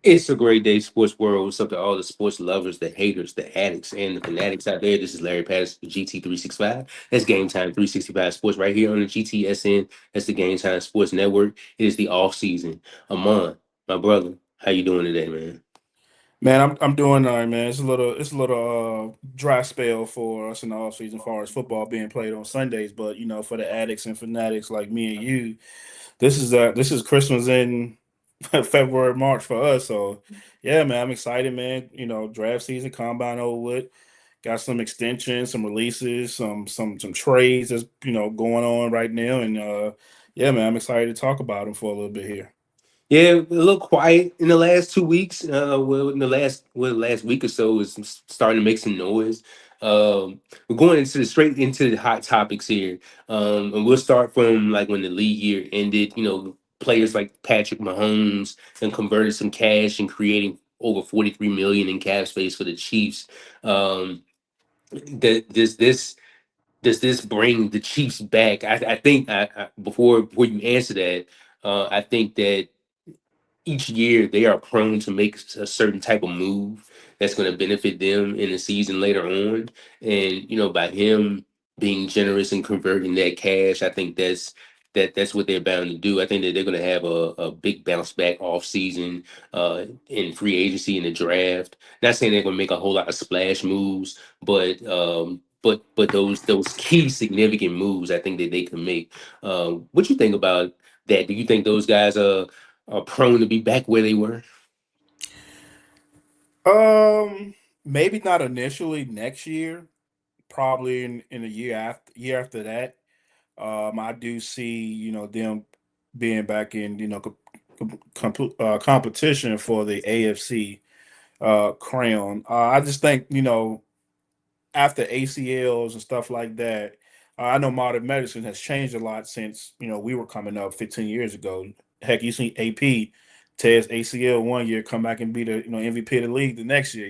It's a great day, sports world. What's up to all the sports lovers, the haters, the addicts, and the fanatics out there? This is Larry Patterson with GT365. That's Game Time 365 Sports right here on the GTSN. That's the Game Time Sports Network. It is the off season. Amon, my brother, how you doing today, man? Man, I'm doing all right, man. It's a little dry spell for us in the off season, as far as football being played on Sundays. But for the addicts and fanatics like me and you, this is Christmas in February, March for us. So yeah, man, I'm excited, man. Draft season, combine over with. Got some extensions, some releases, some trades that's going on right now, and yeah, man, I'm excited to talk about them for a little bit here. Yeah, a little quiet in the last 2 weeks. Well, in the last week or so is starting to make some noise. We're going into the straight into the hot topics here, and we'll start from like when the league year ended. Players like Patrick Mahomes and converted some cash and creating over 43 million in cap space for the Chiefs. That does this bring the Chiefs back? I think before you answer that, I think that each year they are prone to make a certain type of move that's going to benefit them in the season later on. And by him being generous and converting that cash, I think that's what they're bound to do. I think that they're going to have a big bounce back off season in free agency in the draft. Not saying they're going to make a whole lot of splash moves, but those key significant moves I think that they can make. What you think about that? Do you think those guys are prone to be back where they were? Maybe not initially next year, probably in a year after that. I do see them being back in competition for the AFC crown. I just think after ACLs and stuff like that. I know modern medicine has changed a lot since we were coming up 15 years ago. Heck, you see AP test ACL one year, come back and be the MVP of the league the next year.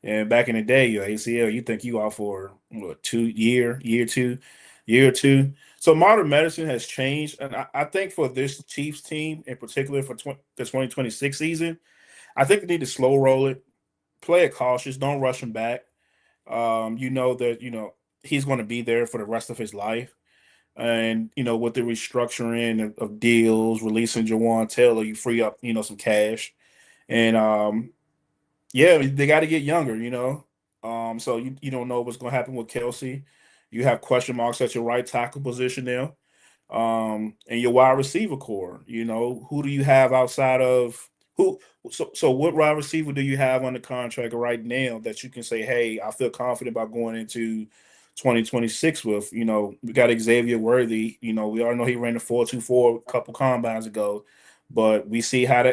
And back in the day, your ACL, you think you out for what 2 year, year or two. So modern medicine has changed, and I think for this Chiefs team in particular for the 2026 season, I think they need to slow roll it, play it cautious, don't rush him back. You know that he's going to be there for the rest of his life, and with the restructuring of deals, releasing Jawan Taylor, you free up some cash, and yeah, they got to get younger. So you don't know what's going to happen with Kelsey. You have question marks at your right tackle position now, and your wide receiver core. Who do you have outside of who? So what wide receiver do you have on the contract right now that you can say, hey, I feel confident about going into 2026 with? We got Xavier Worthy. We all know he ran the 4.24 a couple combines ago, but we see how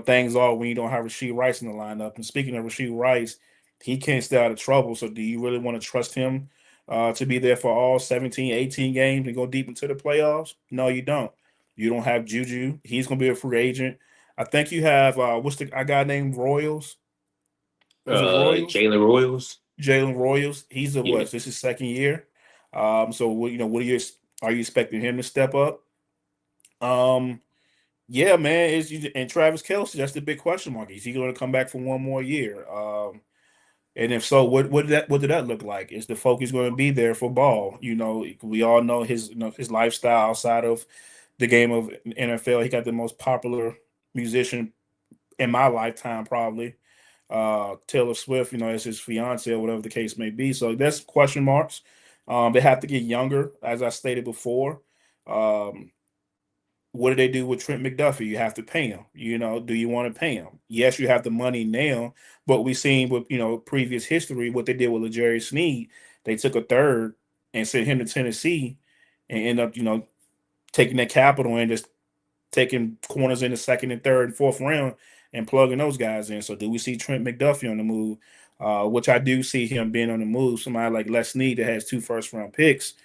things are when you don't have Rasheed Rice in the lineup. And speaking of Rasheed Rice, he can't stay out of trouble. So do you really want to trust him to be there for all 17, 18 games and go deep into the playoffs? No, you don't. You don't have Juju. He's going to be a free agent. I think you have what's the a guy named Royals? Was it Royals? Jalen Royals. Jalen Royals. He's a Yeah. what? This is second year. So what are you expecting him to step up? Um, yeah, man. And Travis Kelsey? That's the big question mark. Is he going to come back for one more year? And if so, what did that look like? Is the focus going to be there for Ball? We all know his lifestyle outside of the game of NFL. He got the most popular musician in my lifetime, probably. Taylor Swift, as his fiance or whatever the case may be. So that's question marks. They have to get younger, as I stated before. Um, what do they do with Trent McDuffie? You have to pay him. Do you want to pay him? Yes, you have the money now, but we've seen with previous history what they did with L'Jarius Sneed. They took a third and sent him to Tennessee, and end up taking that capital and just taking corners in the second and third and fourth round and plugging those guys in. So do we see Trent McDuffie on the move? Which I do see him being on the move. Somebody like Les Snead that has two first round picks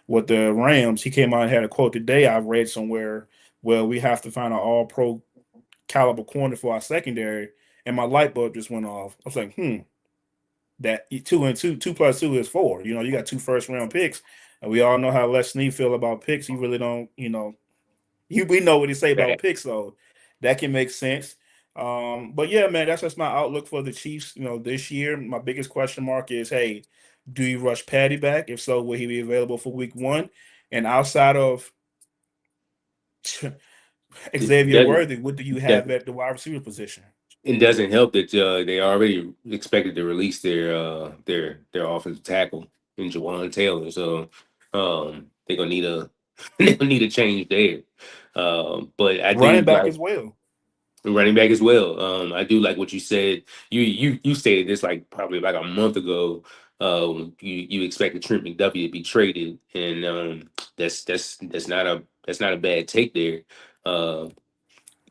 with the Rams. He came out and had a quote today I read somewhere. Well, we have to find an all pro caliber corner for our secondary. And my light bulb just went off. I was like, that two and two plus two is four. You got two first round picks. And we all know how Les Snead feel about picks. He really don't, we know what he say about Right. picks, so that can make sense. But yeah, man, that's just my outlook for the Chiefs. This year, my biggest question mark is, hey, do you rush Patty back? If so, will he be available for Week 1? And outside of It Xavier doesn't Worthy, what do you have that at the wide receiver position? it doesn't help that they already expected to release their offensive tackle in Jawan Taylor. So they're gonna need a they're gonna need a change there. But I Running do back like as well. running back as well. I do like what you said. You stated this like probably like a month ago. You expected Trent McDuffie to be traded, and that's not a bad take there. Uh,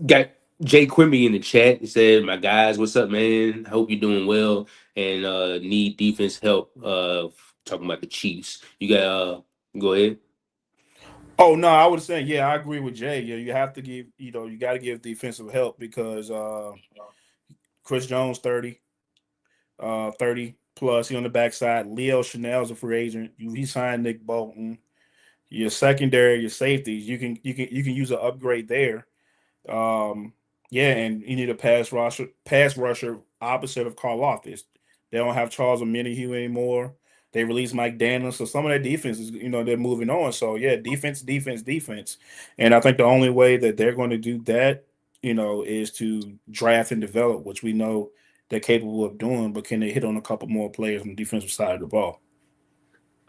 got Jay Quimby in the chat. He said, "My guys, what's up, man? Hope you're doing well and need defense help." Talking about the Chiefs. You got go ahead. Oh no, I was saying, yeah, I agree with Jay. Yeah, you have to give, you got to give defensive help because Chris Jones 30 plus. He on the backside. Leo Chanel's a free agent. He signed Nick Bolton. Your secondary, your safeties, you can use an upgrade there. Um, yeah, and you need a pass rusher opposite of Carl Loftus. They don't have Charles Omenihu anymore. They released Mike Daniels, so some of that defense is, they're moving on. So yeah, defense, defense, defense, and I think the only way that they're going to do that, is to draft and develop, which we know they're capable of doing. But can they hit on a couple more players on the defensive side of the ball?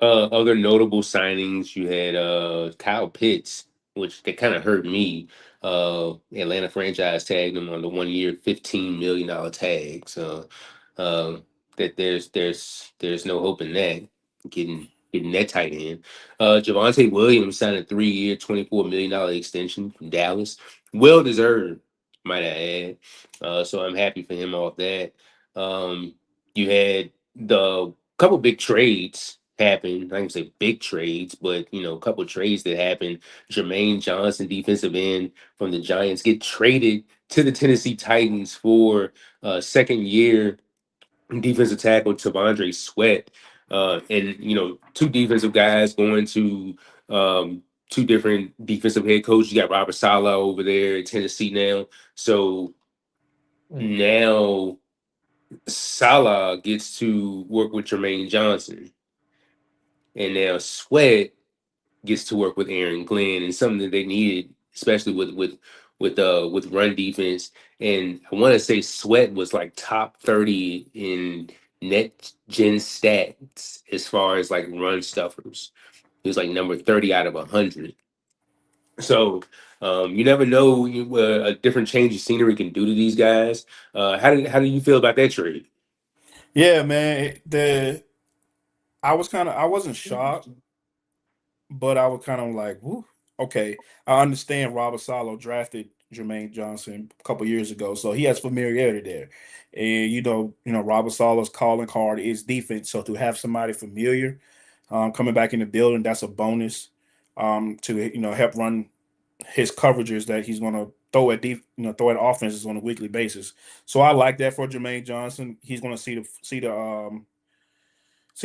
Other notable signings, you had Kyle Pitts, which that kind of hurt me. Atlanta franchise tagged him on the 1 year, $15 million tag. So uh, that there's no hope in that getting that tight end. Javante Williams signed a 3 year, $24 million extension from Dallas. Well deserved, might I add. So I'm happy for him off that. You had the couple big trades happen. I can say big trades, but a couple trades that happened. Jermaine Johnson, defensive end from the Giants, get traded to the Tennessee Titans for second year defensive tackle Tavondre Sweat. And two defensive guys going to two different defensive head coaches. You got Robert Sala over there at Tennessee now. So now Salah gets to work with Jermaine Johnson, and now Sweat gets to work with Aaron Glenn, and something that they needed, especially with run defense. And I want to say Sweat was like top 30 in net gen stats as far as like run stuffers. He was like number 30 out of 100. So you never know a different change of scenery can do to these guys. How do you feel about that trade? Yeah, man. I wasn't shocked, but I was kind of like, whoo, okay. I understand Robert Salo drafted Jermaine Johnson a couple years ago, so he has familiarity there. And Robert Salo's calling card is defense. So to have somebody familiar coming back in the building, that's a bonus to help run his coverages that he's going to throw at offenses on a weekly basis. So I like that for Jermaine Johnson. He's going to see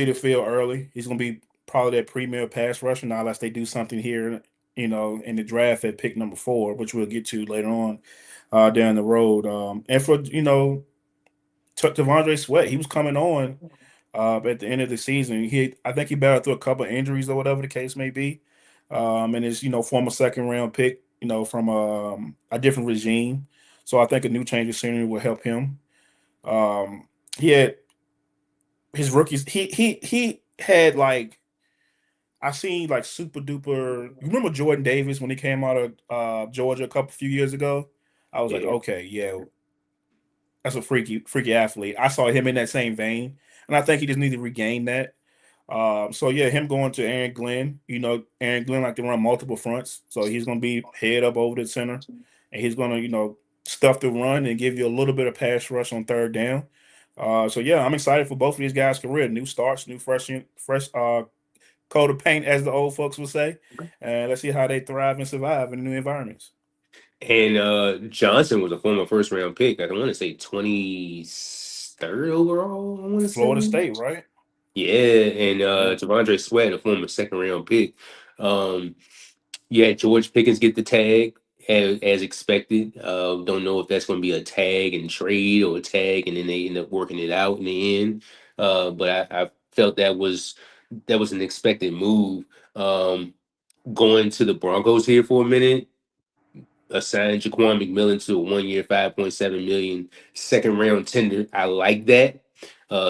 the field early. He's going to be probably that premier pass rusher now, unless they do something here, in the draft at pick number 4, which we'll get to later on down the road. And for Devondre Sweat, he was coming on at the end of the season. I think he battled through a couple of injuries or whatever the case may be. And his former second round pick, from a different regime. So I think a new change of scenery will help him. Um, he had his rookies. He had like I seen like super duper. You remember Jordan Davis when he came out of Georgia a couple few years ago? I was like, Yeah. okay, yeah, that's a freaky athlete. I saw him in that same vein, and I think he just needs to regain that. So yeah, him going to Aaron Glenn. Aaron Glenn like to run multiple fronts, so he's gonna be head up over the center, and he's gonna stuff the run and give you a little bit of pass rush on third down. So yeah, I'm excited for both of these guys' career. New starts, new fresh coat of paint, as the old folks would say. And let's see how they thrive and survive in new environments. And Johnson was a former first round pick. I want to say 23rd overall. I want to Florida say. State, right? Yeah, and Yeah. Javondre Sweat, a former second round pick. Um, yeah, George Pickens get the tag, as expected. Don't know if that's going to be a tag and trade or a tag and then they end up working it out in the end. But I felt that was an expected move. Going to the Broncos here for a minute, assigned Jaquan McMillan to a 1 year, 5.7 million second round tender. I like that.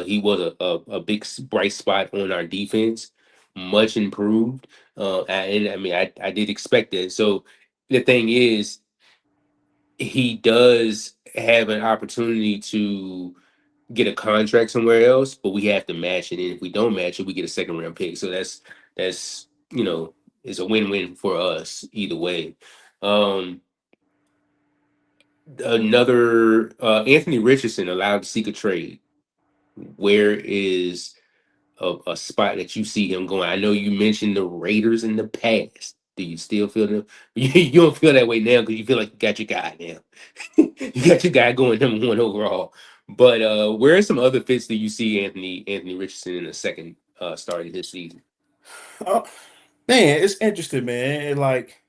He was a big bright spot on our defense, much improved. And I mean, I did expect that. So the thing is, he does have an opportunity to get a contract somewhere else, but we have to match it. And if we don't match it, we get a second round pick. So that's it's a win win for us either way. Um, Another Anthony Richardson allowed to seek a trade. Where is a spot that you see him going? I know you mentioned the Raiders in the past. Do you still feel them? You don't feel that way now because you feel like you got your guy now. You got your guy going number 1 overall. But where are some other fits that you see Anthony Richardson in the second start of this season? Oh, man, it's interesting, man. Like,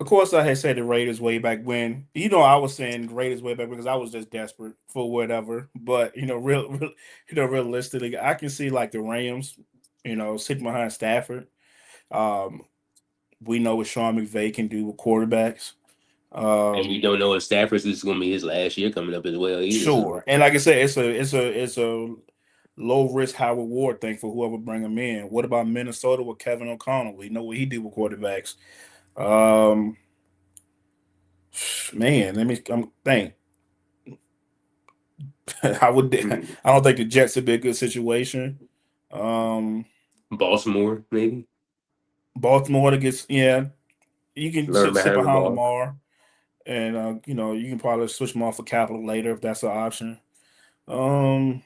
of course, I had said the Raiders way back when. I was saying the Raiders way back because I was just desperate for whatever. But realistically, I can see like the Rams, sitting behind Stafford. Um, we know what Sean McVay can do with quarterbacks. And we Um, don't know if Stafford's is going to be his last year coming up as well either. So sure, and like I said, it's a low risk, high reward thing for whoever bring him in. What about Minnesota with Kevin O'Connell? We know what he did with quarterbacks. Um, man, let me think. I would. mhm. I don't think the Jets would be a good situation. Um, Baltimore maybe Baltimore to get, yeah, you can learn sit behind behind Lamar. Lamar, and you can probably switch them off for capital later if that's an option. Um,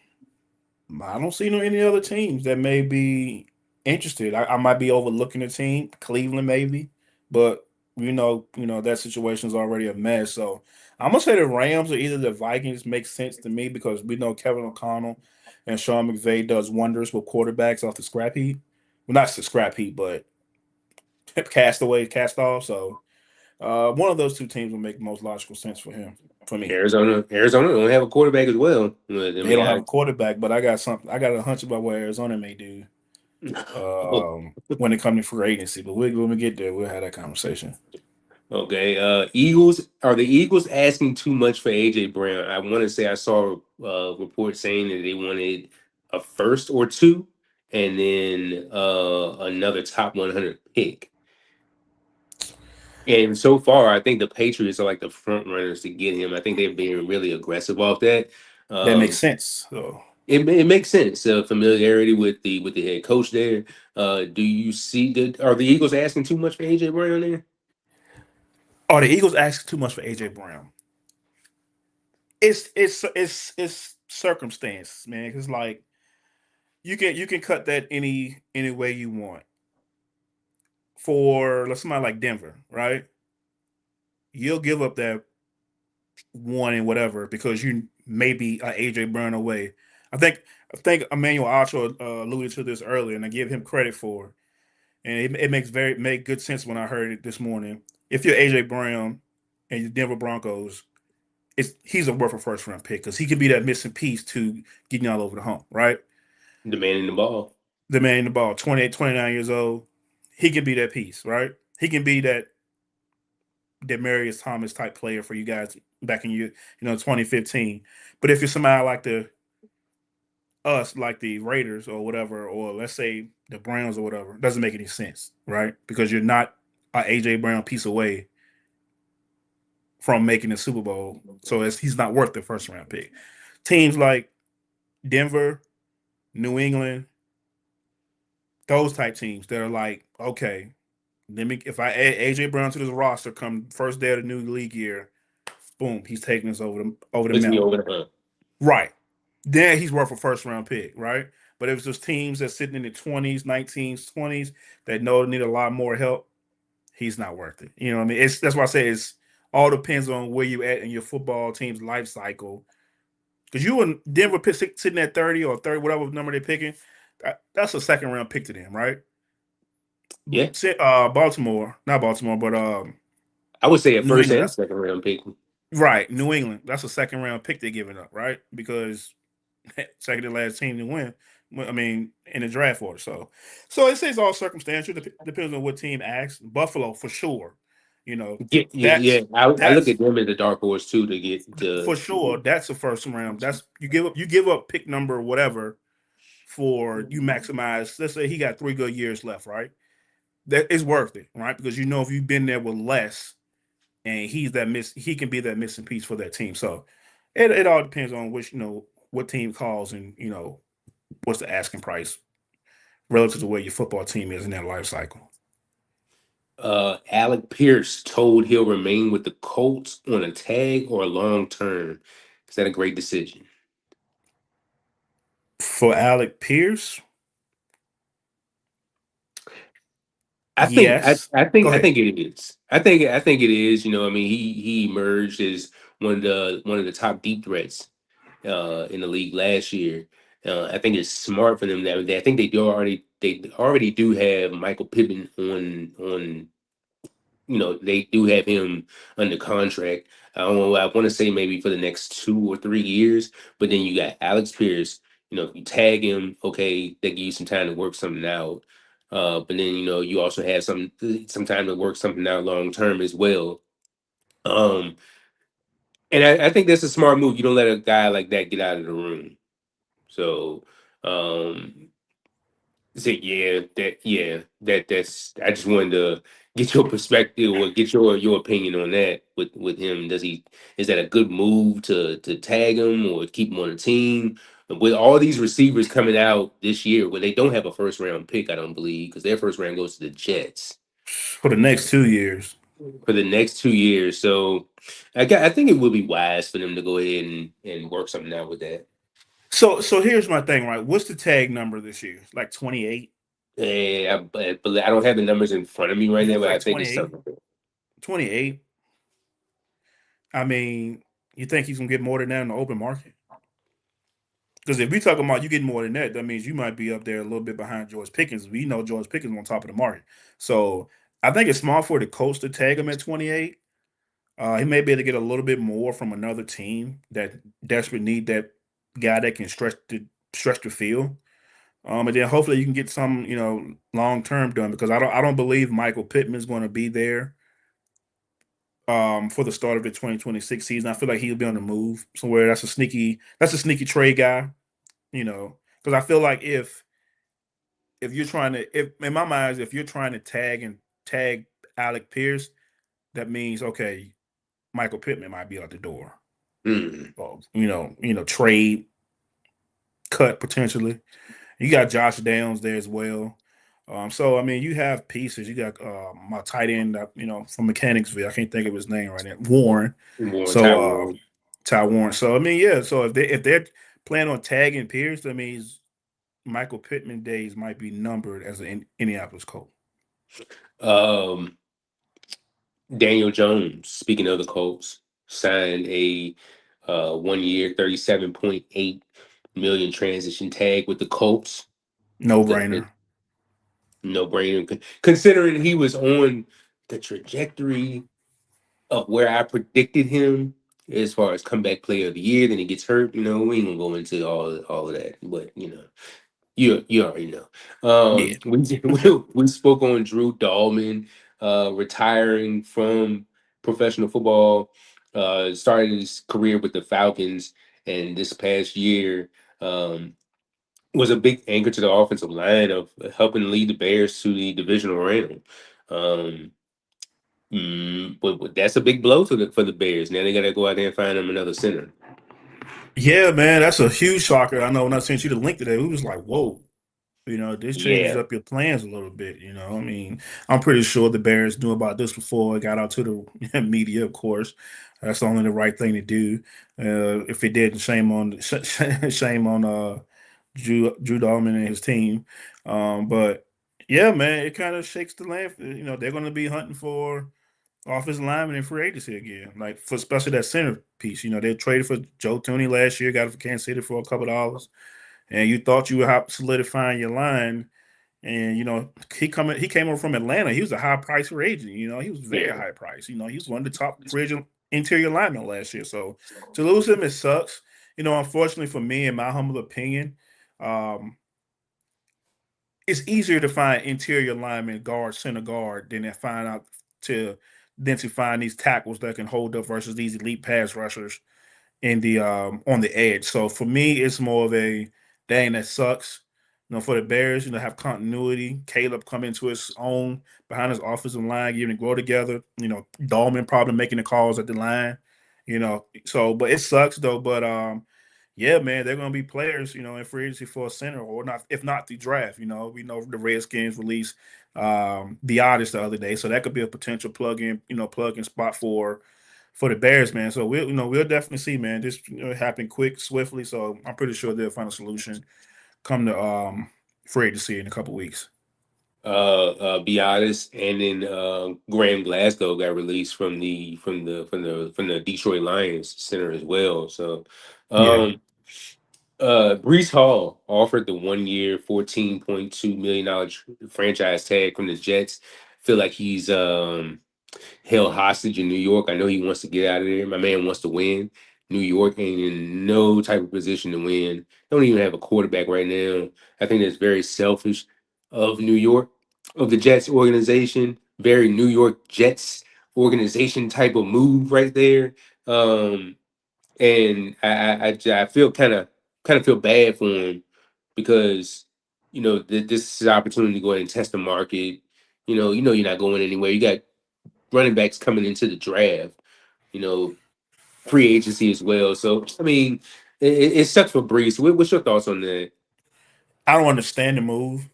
I don't see no any other teams that may be interested. I might be overlooking a team, Cleveland maybe, but that situation is already a mess. So I'm gonna say the Rams or either the Vikings makes sense to me because we know Kevin O'Connell and Sean McVay does wonders with quarterbacks off the scrap heap. Well, not the scrap heap, but cast off. So one of those two teams will make the most logical sense for him, for me. Arizona don't have a quarterback as well. But, I They mean, don't have a quarterback, but I got something. I got a hunch about what Arizona may do when it comes to free agency. But when we get there, we'll have that conversation. okay. Eagles, are the Eagles asking too much for AJ Brown? I want to say I saw a report saying that they wanted a first or two, and then another top 100 pick. And so far, I think the Patriots are like the front runners to get him. I think they're being really aggressive off that. That makes Um, sense. So, it makes sense. Familiarity with the head coach there. Do you see are the Eagles asking too much for AJ Brown there? are the Eagles asking too much for AJ Brown? It's circumstance, man. Because like you can cut that any way you want. For let's somebody like Denver, right? You'll give up that one and whatever because you maybe AJ Brown away. I think I think Emmanuel Acho alluded to this earlier, and I give him credit for it. And it make good sense when I heard it this morning. If you're AJ Brown and the Denver Broncos, he's a worth a first round pick because he could be that missing piece to getting y'all over the hump, right? Demanding the ball. The man in the ball, 28, 29 years old, he could be that piece, right? He can be that Marius Thomas type player for you guys back in 2015. But if you're somebody like like the Raiders or whatever, or let's say the Browns or whatever, doesn't make any sense, right? Because you're not a AJ Brown piece away from making the Super Bowl, so he's not worth the first round pick. Teams like Denver, New England, those type teams that are like, okay, let me if I add AJ Brown to this roster come first day of the new league year, boom, he's taking us over the Puts me mountain. over the hump. Right. Then he's worth a first round pick, right? But if it's just teams that's sitting in the 20s, 19s, 20s that know need a lot more help, he's not worth it. You know what I mean? That's why I say it's all depends on where you at in your football team's life cycle. Because you and Denver sitting at 30 or 30, whatever number they're picking, that's a second round pick to them, right? Yeah, Baltimore, not Baltimore, but I would say a New first England. and That's second round pick. right. New England. That's a second round pick they're giving up, right? Because second to last team to win. I mean, in the draft order. So it says all circumstantial. Depends on what team asks. Buffalo for sure. You know, Yeah, yeah, yeah. that's I look at that's them as the dark horse too to get for sure. That's a first round. That's you give up pick number whatever for you maximize. Let's say he got 3 good years left, right? That is worth it, right? Because you know if you've been there with less, and he can be that missing piece for that team. So it all depends on which what team calls and what's the asking price relative to where your football team is in that life cycle. Alec Pierce told he'll remain with the Colts on a tag or a long term. Is that a great decision? For Alec Pierce, I think I, yes. I Go think I ahead. think it is. I think it is. I mean, he emerged as one of the top deep threats in the league last year. I think it's smart for them that I think they already do have Michael Pittman on. They do have him under contract. I don't know. I want to say maybe for the next 2 or 3 years, but then you got Alex Pierce. If you tag him, okay, they give you some time to work something out. But then you also have some time to work something out long term as well. Um, and I think that's a smart move. You don't let a guy like that get out of the room. So, um, that's. I just wanted to get your perspective or get your opinion on that with him. Is that a good move to tag him or keep him on the team? With all these receivers coming out this year, where they don't have a first round pick, I don't believe, because their first round goes to the Jets For the next 2 years. for the next 2 years. So, I think it would be wise for them to go ahead and work something out with that. So here's my thing, right? What's the tag number this year? Like 28? But I don't have the numbers in front of me right now, It's but I like think it's 28. something. 28. I mean, you think he's gonna get more than that in the open market? Because if we talking about you getting more than that, that means you might be up there a little bit behind George Pickens. We know George Pickens on top of the market. So I think it's smart for the coach to tag him at 28. He may be able to get a little bit more from another team that desperately need that guy that can stretch the field. And then hopefully you can get some, long term done because I don't believe Michael Pittman is going to be there for the start of the 2026 season. I feel like he'll be on the move somewhere. That's a sneaky trade guy, because I feel like if you're trying to if in my mind if you're trying to tag Alec Pierce, that means okay, Michael Pittman might be out the door. Mm. Or, trade cut potentially. You got Josh Downs there as well. So I mean, you have pieces. You got my tight end, from Mechanicsville. I can't think of his name right now. Warren. Warren So Tyrone. Ty Warren. So I mean, yeah. So if they're planning on tagging Pierce, that means Michael Pittman days might be numbered as an Indianapolis Colt. Um, Daniel Jones, speaking of the Colts, signed a 1 year, 37.8 million transition tag with the Colts. No The brainer. no brainer, considering he was on the trajectory of where I predicted him as far as comeback player of the year. Then he gets hurt. We ain't gonna go into all of that, but you already know. Yeah. We spoke on Drew Dahlman retiring from professional football, started his career with the Falcons, and this past year was a big anchor to the offensive line of helping lead the Bears to the divisional round. Um, but that's a big blow for the Bears. Now they got to go out there and find them another center. Yeah, man, that's a huge shocker. I know when I sent you the link today, we was like, whoa. This changes Yeah. up your plans a little bit. I mean, I'm pretty sure the Bears knew about this before it got out to the media, of course. That's only the right thing to do. If it didn't, shame on Drew Dahlman and his team. But yeah, man, it kind of shakes the land. They're going to be hunting for offensive lineman in free agency again, like for especially that center piece. They traded for Joe Tooney last year, got it for Kansas City for a couple of dollars, and you thought you were solidifying your line. And he came over from Atlanta. He was a high price free agent. He was very Yeah. high price. He was one of the top free agent interior linemen last year. So to lose him, it sucks. Unfortunately for me, in my humble opinion, um, it's easier to find interior lineman guard, center guard to than to find these tackles that can hold up versus these elite pass rushers in the on the edge. So for me, it's more of a dang that sucks. For the Bears, have continuity. Caleb come into his own behind his offensive line, getting to grow together. Dahlman probably making the calls at the line. So but it sucks though. But yeah, man, they're gonna be players, in free agency for a center or not, if not the draft. We know the Redskins released the artist the other day, so that could be a potential plug in spot for the Bears, man. So we'll definitely see, man. This happen quick, swiftly. So I'm pretty sure they'll find a solution come to free agency in a couple weeks. Be honest, and then Graham Glasgow got released from the Detroit Lions center as well. So, Yeah. um, Brees Hall offered the 1 year, $14.2 million franchise tag from the Jets. Feel like he's held hostage in New York. I know he wants to get out of there. My man wants to win. New York ain't in no type of position to win. Don't even have a quarterback right now. I think that's very selfish of New York, of the Jets organization. Very New York Jets organization type of move right there. Um, and I feel kind of feel bad for him because this is an opportunity to go ahead and test the market. You're not going anywhere. You got running backs coming into the draft, you know, free agency as well. So I mean, it sucks for Brees. What's your thoughts on that? I don't understand the move.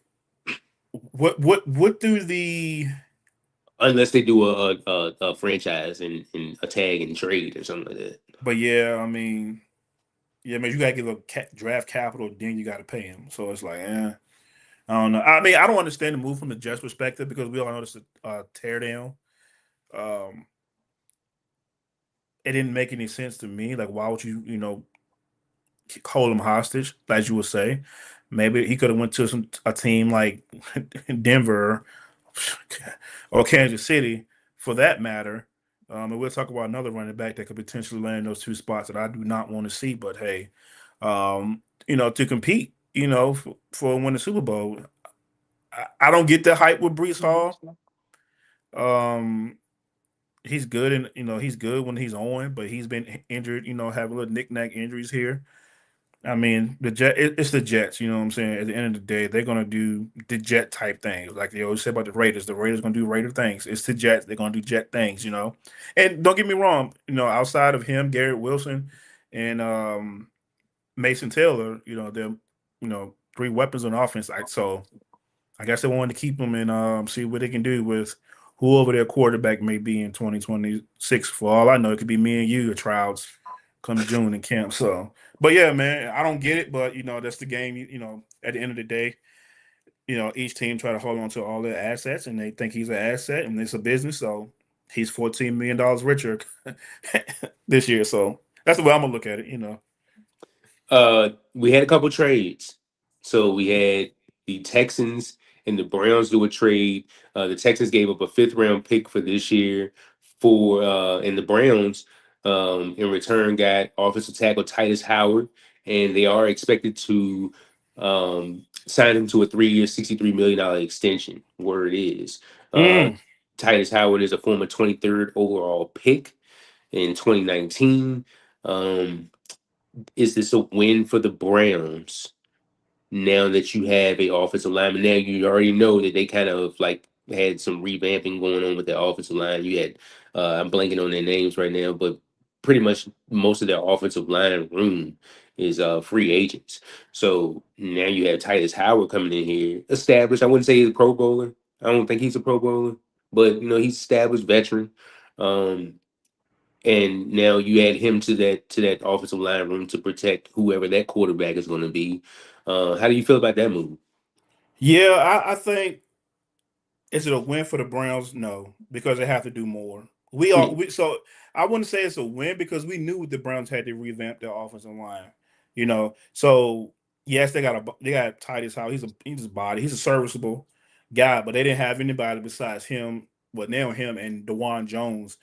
What do the Unless they do a franchise and a tag and trade or something like that. but yeah, I mean, yeah, man, you gotta give a draft capital, then you gotta pay him. So it's like, I don't know. I mean, I don't understand the move from the Jets perspective because we all know this is a tear down. Um, it didn't make any sense to me. Like, why would you hold him hostage, as you would say? Maybe he could have went to a team like Denver or Kansas City, for that matter. And we'll talk about another running back that could potentially land those two spots that I do not want to see. But hey, to compete, for winning the Super Bowl, I don't get the hype with Brees Hall. Um, he's good, and he's good when he's on, but he's been injured. Have a little knick-knack injuries here. I mean, it's the Jets. You know what I'm saying? At the end of the day, they're gonna do the Jet type things, like they always say about the Raiders. The Raiders gonna do Raider things. It's the Jets. They're gonna do Jet things. And don't get me wrong. Outside of him, Garrett Wilson, and Mason Taylor, they're three weapons on offense. So I guess they wanted to keep them and see what they can do with whoever their quarterback may be in 2026. For all I know, it could be me and you at trials come June in camp. So, but yeah, man, I don't get it, but that's the game. At the end of the day, each team try to hold on to all their assets, and they think he's an asset, and it's a business. So he's $14 million richer this year. So that's the way I'm gonna look at it. We had a couple trades. So we had the Texans and the Browns do a trade. The Texans gave up a fifth round pick for this year and the Browns in return got offensive tackle Titus Howard, and they are expected to sign him to a 3 year, $63 million extension. Word is. Uh, Mm. Titus Howard is a former 23rd overall pick in 2019. Um, is this a win for the Browns now that you have a offensive lineman? Now you already know that they kind of like had some revamping going on with their offensive line. You had I'm blanking on their names right now, but pretty much most of their offensive line room is free agents. So now you have Titus Howard coming in here, established. I wouldn't say he's a pro bowler. I don't think he's a pro bowler, but he's established veteran. Um, and now you add him to that offensive line room to protect whoever that quarterback is going to be. How do you feel about that move? Yeah, I think is it a win for the Browns? No, because they have to do more. Yeah. So I wouldn't say it's a win because we knew the Browns had to revamp their offensive line. So yes, they got Titus Howard. He's a body. He's a serviceable guy, but they didn't have anybody besides him. Well, now him and Dewan Jones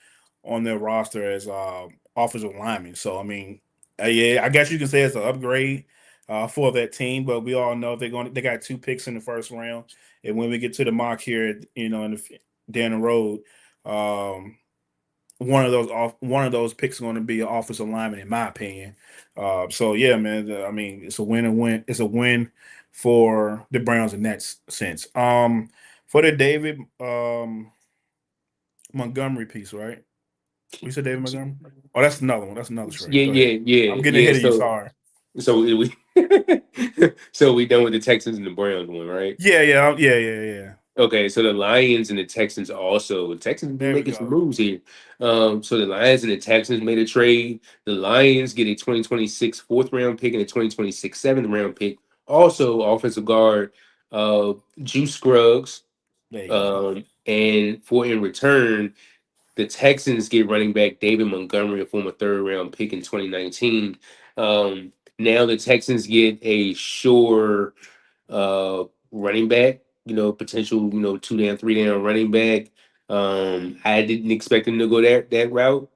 on their roster as offensive linemen. So I mean, yeah, I guess you can say it's an upgrade for that team. But we all know they got two picks in the first round, and when we get to the mock here, down the road, um, one of those picks is going to be an offensive lineman, in my opinion. So yeah, man. I mean, it's a win and win. It's a win for the Browns in that sense. For the David Montgomery piece, right? We said David Montgomery. Oh, that's another one. That's another trade. Yeah, Go ahead. yeah, yeah, I'm getting yeah. ahead of you. Sorry. So we so we done with the Texans and the Browns one, right? Yeah, yeah. Okay, so the Lions and the Texans also. The Texans been There we making some go. moves here. So the Lions and the Texans made a trade. The Lions get a 2026 fourth round pick and a 2026 seventh round pick. Also, offensive guard Juice Scruggs. There you go. And for in return, the Texans get running back David Montgomery, a former third round pick in 2019. Now the Texans get a sure running back, potential, 2 down, 3 down running back. I didn't expect him to go that route.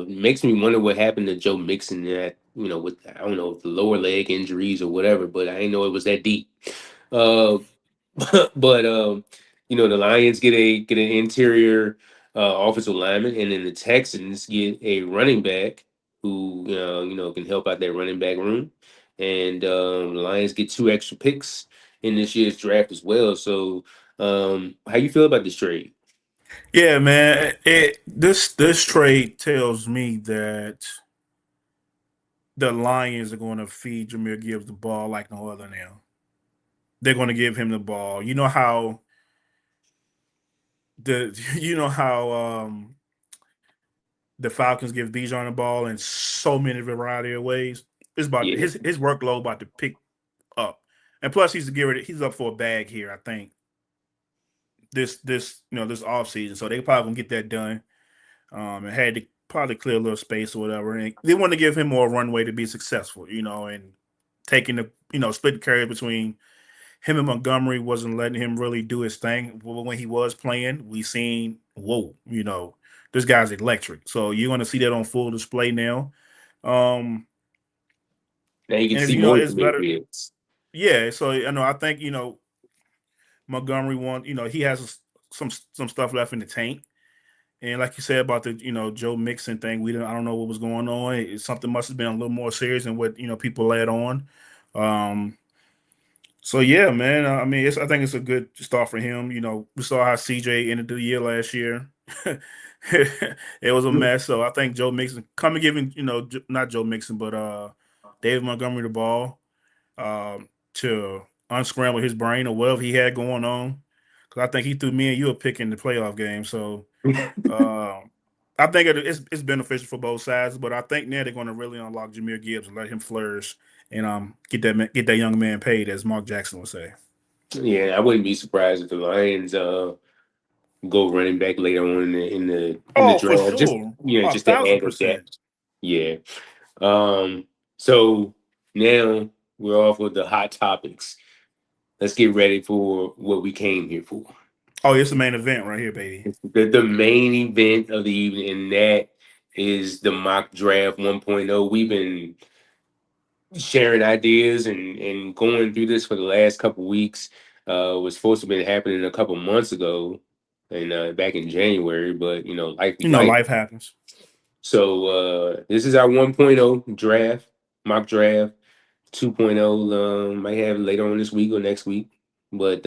Makes me wonder what happened to Joe Mixon that, with I don't know, with the lower leg injuries or whatever, but I didn't know it was that deep. Uh, but the Lions get an interior offensive lineman, and then the Texans get a running back who can help out their running back room, and the Lions get 2 extra picks in this year's draft as well. So, how you feel about this trade? Yeah, man. This trade tells me that the Lions are going to feed Jameer Gibbs the ball like no other now. They're going to give him the ball. You know how the Falcons give Bijan the ball in so many variety of ways. It's about Yeah, his workload about to pick up, and plus he's up for a bag here. I think this off season, so they probably gonna get that done. And had to probably clear a little space or whatever. And they want to give him more runway to be successful, and taking the split the carry between him and Montgomery wasn't letting him really do his thing. When he was playing, we seen whoa, this guy's electric. So you're going to see that on full display now. Um, now you can and see more it's Jameer better. Gibbs. Yeah. So I think Montgomery he has some stuff left in the tank. And like you said about the Joe Mixon thing, I don't know what was going on. Something must have been a little more serious than what people led on. Um, So yeah, man. I mean, I think it's a good start for him. We saw how CJ ended the year last year. It was a mess. So I think Joe Mixon coming giving not Joe Mixon, but David Montgomery the ball to unscramble his brain or whatever he had going on. Because I think he threw me and you a pick in the playoff game. So uh, I think it's beneficial for both sides. But I think now they're going to really unlock Jameer Gibbs and let him flourish and get that young man paid, as Mark Jackson would say. Yeah, I wouldn't be surprised if the Lions go running back later on in the Oh, for draft. Just sure, a just to thousand add to that. percent. Yeah. So now we're off with the hot topics. Let's get ready for what we came here for. Oh, it's the main event right here, baby. The main event of the evening, and that is the mock draft 1.0. We've been sharing ideas and going through this for the last couple weeks. Was supposed to have been happening a couple months ago and back in January, but life be life. Life happens. So this is our 1.0 draft, mock draft. 2.0 might have it later on this week or next week. But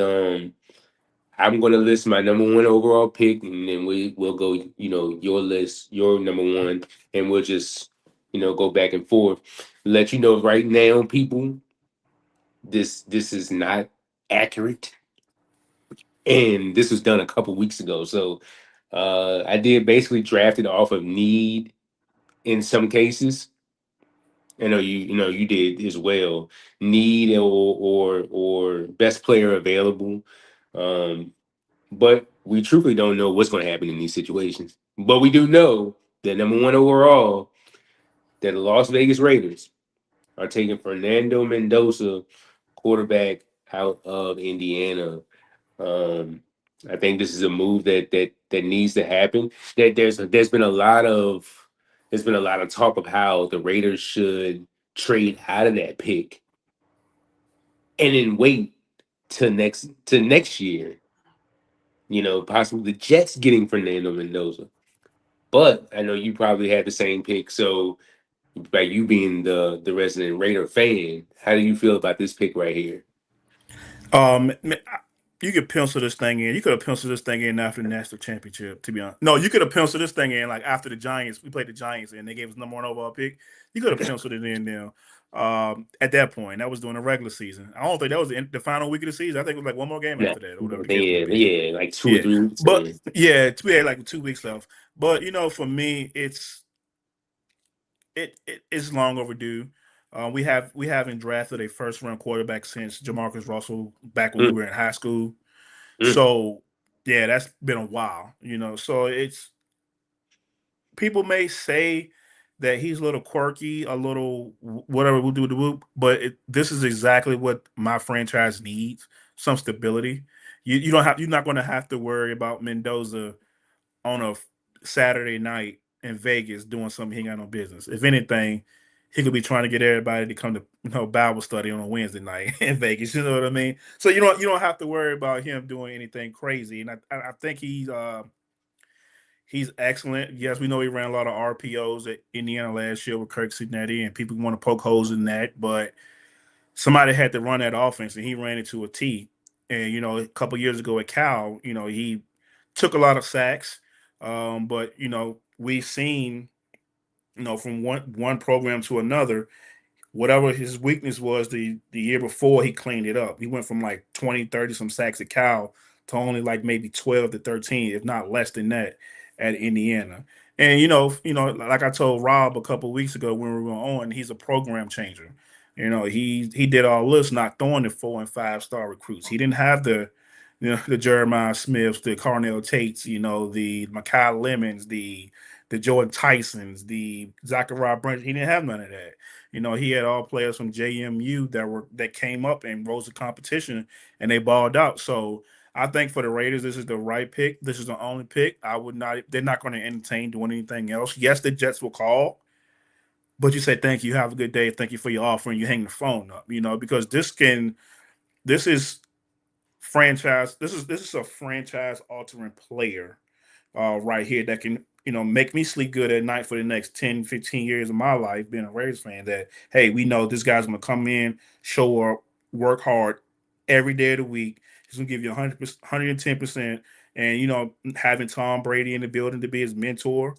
I'm gonna list my number one overall pick, and then we'll go, your list, your number one, and we'll just, go back and forth. Let you know right now, people, this is not accurate. And this was done a couple weeks ago. So I did basically draft it off of need in some cases. I know you did as well. Need or best player available. Um, but we truthfully don't know what's going to happen in these situations. But we do know that number one overall, that the Las Vegas Raiders are taking Fernando Mendoza, quarterback out of Indiana. Um, I think this is a move that needs to happen. That there's been a lot of talk of how the Raiders should trade out of that pick and then wait to next year. Possibly the Jets getting Fernando Mendoza. But I know you probably had the same pick. So by you being the resident Raider fan, how do you feel about this pick right here? You could pencil this thing in. You could have penciled this thing in after the national championship. To be honest, no, you could have penciled this thing in like after the Giants. We played the Giants and they gave us number one overall pick. You could have penciled it in there. At that point, that was during the regular season. I don't think that was the final week of the season. I think it was like one more game No, after that, or whatever no, the case may be. yeah, like 2 or Yeah, 3 weeks but in. yeah, we had like 2 weeks left. But for me, it's long overdue. We haven't drafted a first round quarterback since Jamarcus Russell back when we Mm, were in high school. mm. So yeah, that's been a while. So it's people may say that he's a little quirky, a little whatever we'll do the whoop, but this is exactly what my franchise needs: some stability. You don't have you're not going to have to worry about Mendoza on a Saturday night in Vegas doing something he ain't got no business. If anything, he could be trying to get everybody to come to Bible study on a Wednesday night in Vegas. You know what I mean? So you don't have to worry about him doing anything crazy. And I think he's excellent. Yes, we know he ran a lot of RPOs at Indiana last year with Kirk Cincinnati, and people want to poke holes in that, but somebody had to run that offense, and he ran into a T. And a couple years ago at Cal, he took a lot of sacks, but we've seen, from one program to another, whatever his weakness was the year before, he cleaned it up. He went from like 20, 30 some sacks at Cal to only like maybe 12 to 13, if not less than that, at Indiana. And like I told Rob a couple of weeks ago when we were on, he's a program changer. He did all this not throwing the 4 and 5 star recruits. He didn't have the Jeremiah Smiths, the Carnell Tates, the Makai Lemons, the Jordan Tysons, the Zachariah Brent. He didn't have none of that. He had all players from JMU that came up and rose the competition, and they balled out. So I think for the Raiders, this is the right pick. This is the only pick. I would not. They're not going to entertain doing anything else. Yes, the Jets will call, but you say thank you, have a good day, thank you for your offer, and you hang the phone up. Because this is franchise. This is a franchise altering player right here that can make me sleep good at night for the next 10, 15 years of my life being a Raiders fan. That hey, we know this guy's gonna come in, show up, work hard every day of the week. He's gonna give you 100%, 110%. And having Tom Brady in the building to be his mentor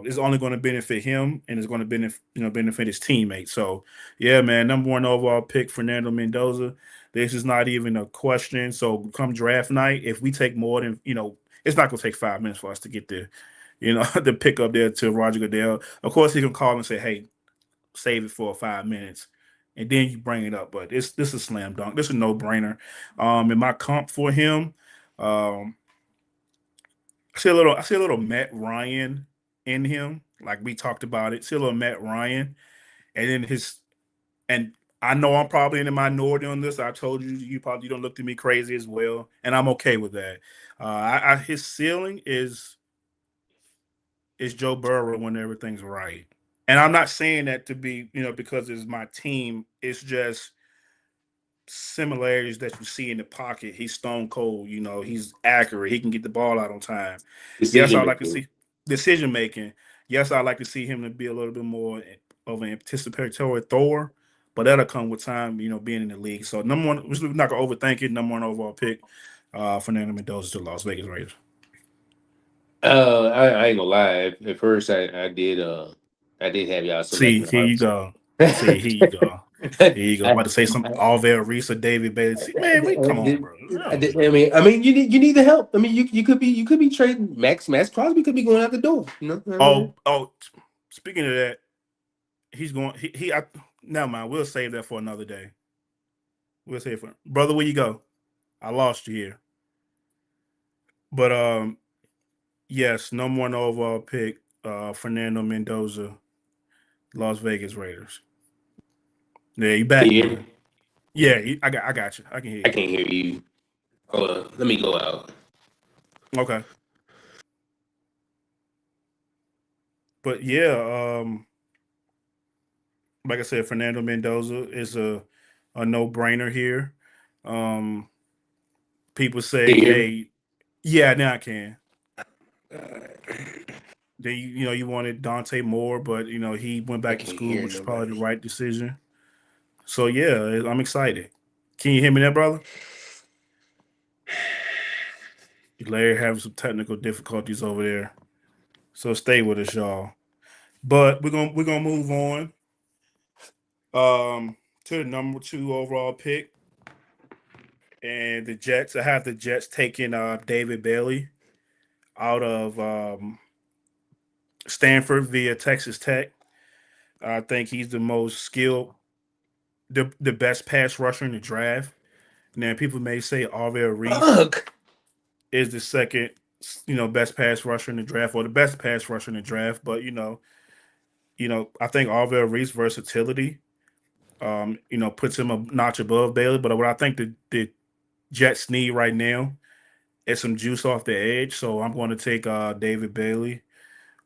is only going to benefit him, and it's going to benefit his teammates. So yeah, man, number one overall pick Fernando Mendoza. This is not even a question. So come draft night, if we take more than it's not going to take 5 minutes for us to get the pick up there to Roger Goodell. Of course, he can call and say, "Hey, save it for 5 minutes," and then you bring it up. But this is a slam dunk. This is a no brainer. In my comp for him, um, I see a little Matt Ryan in him. Like we talked about it. See a little Matt Ryan, and then and I know I'm probably in the minority on this. I told you you don't look at me crazy as well, and I'm okay with that. His ceiling is Joe Burrow when everything's right. And I'm not saying that to be, because it's my team. It's just similarities that you see in the pocket. He's stone cold, he's accurate. He can get the ball out on time. Yes, Decision I like to making. see decision making. Yes, I like to see him to be a little bit more of an anticipatory thrower, but that'll come with time, being in the league. So number one, we're not gonna overthink it. Number one overall pick, Fernando Mendoza to Las Vegas Raiders. I ain't gonna lie. At first, I did have y'all See, selecting here you Harvson. go. See, here you go. Here you go. About to say some Alvin Reese or David Bailey. See, man, we come on, bro. No, bro. You need the help. I mean, you could be trading Max Crosby could be going out the door. I mean, Oh. Speaking of that, he's going. Never mind. We'll save that for another day. We'll save it for brother. Where you go? I lost you here. But yes, number one overall pick, Fernando Mendoza, Las Vegas Raiders. Yeah, you Can back you hear now. me? Yeah, I got you. I can hear I you. can't hear you. Hold on. Let me go out. Okay, but yeah, like I said, Fernando Mendoza is a no brainer here. Um, People Can say, you hear me? hey, yeah, now I can. Then you wanted Dante Moore, but he went I back to can't school, hear which is probably the nobody. right decision. So yeah, I'm excited. Can you hear me there, brother? Larry having some technical difficulties over there. So stay with us, y'all. But we're gonna move on to the number two overall pick. And the Jets. I have the Jets taking David Bailey out of Stanford via Texas Tech. I think he's the most skilled, the best pass rusher in the draft. Now people may say Arvell Reese Fuck. is the second, best pass rusher in the draft or the best pass rusher in the draft, but I think Arvell Reese versatility, puts him a notch above Bailey. But what I think the Jets need right now is some juice off the edge. So I'm going to take David Bailey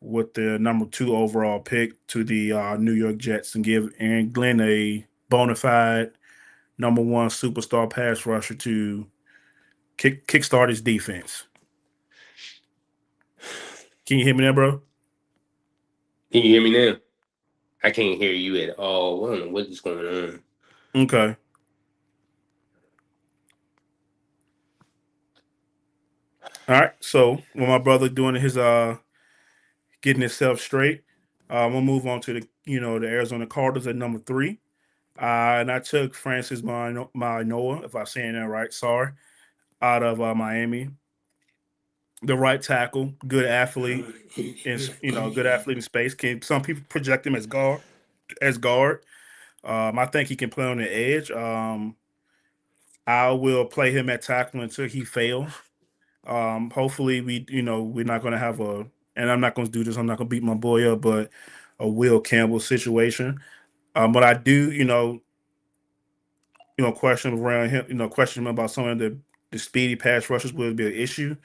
with the number two overall pick to the New York Jets and give Aaron Glenn a bona fide number one superstar pass rusher to kickstart his defense. Can you hear me there, bro? Can you hear me now? I can't hear you at all. I don't know what is going on. Okay. All right. So with my brother doing his getting himself straight, we'll move on to the Arizona Cardinals at number three. And I took Francis Manoa, if I'm saying that right, sorry, out of Miami. The right tackle, good athlete, is good athlete in space. Can some people project him as guard? As guard, I think he can play on the edge. I will play him at tackle until he fails. Hopefully, we're not going to have and I'm not going to do this. I'm not going to beat my boy up, but a Will Campbell situation. But I do, question around him, question him about some of the speedy pass rushes will be an issue.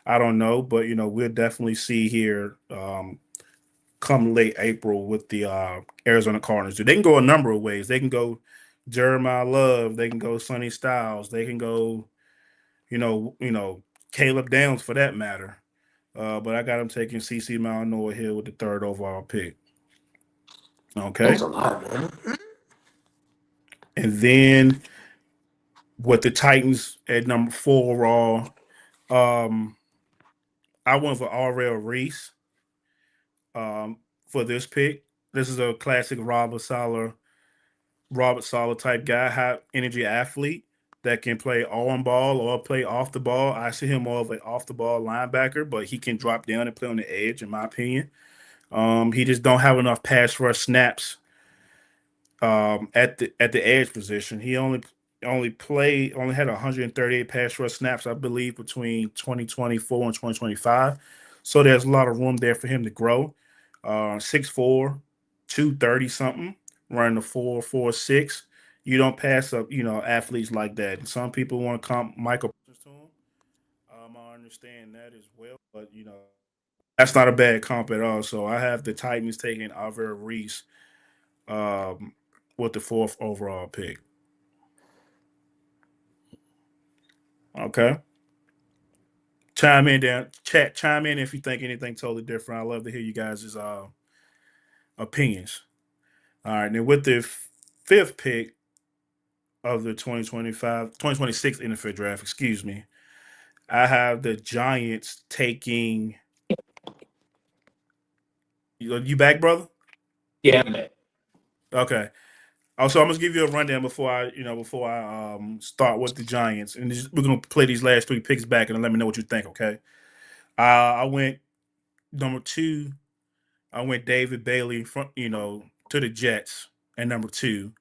I don't know, but we'll definitely see here come late April with the Arizona Cardinals. They can go a number of ways. They can go Jeremiah Love. They can go Sonny Styles. They can go, Caleb Downs for that matter. But I got him taking CC Manoa here with the third overall pick. That's Okay, a lot, man. and then with the Titans at number four overall, um, I went for Aurel Reese for this pick. This is a classic Robert Sala type guy, high energy athlete that can play on ball or play off the ball. I see him more of an off the ball linebacker, but he can drop down and play on the edge, in my opinion. He just don't have enough pass rush snaps at the edge position. He only had 138 pass rush snaps, I believe, between 2024 and 2025. So there's a lot of room there for him to grow. 6'4", 230 something, running the 4.46. You don't pass up, athletes like that. And some people want to comp Michael to him. I understand that as well, but that's not a bad comp at all. So I have the Titans taking Alvaro Reese um, with the fourth overall pick. Okay. Chime in down chat. Chime in if you think anything totally different. I love to hear you guys' opinions. All right. Then with the fifth pick of the 2026 NFL draft, excuse me, I have the Giants taking. You back, brother? Yeah, I'm back. Okay. Also, I'm gonna give you a rundown before I start with the Giants, and we're gonna play these last three picks back, and let me know what you think. Okay. I went number two. I went David Bailey from to the Jets at number two.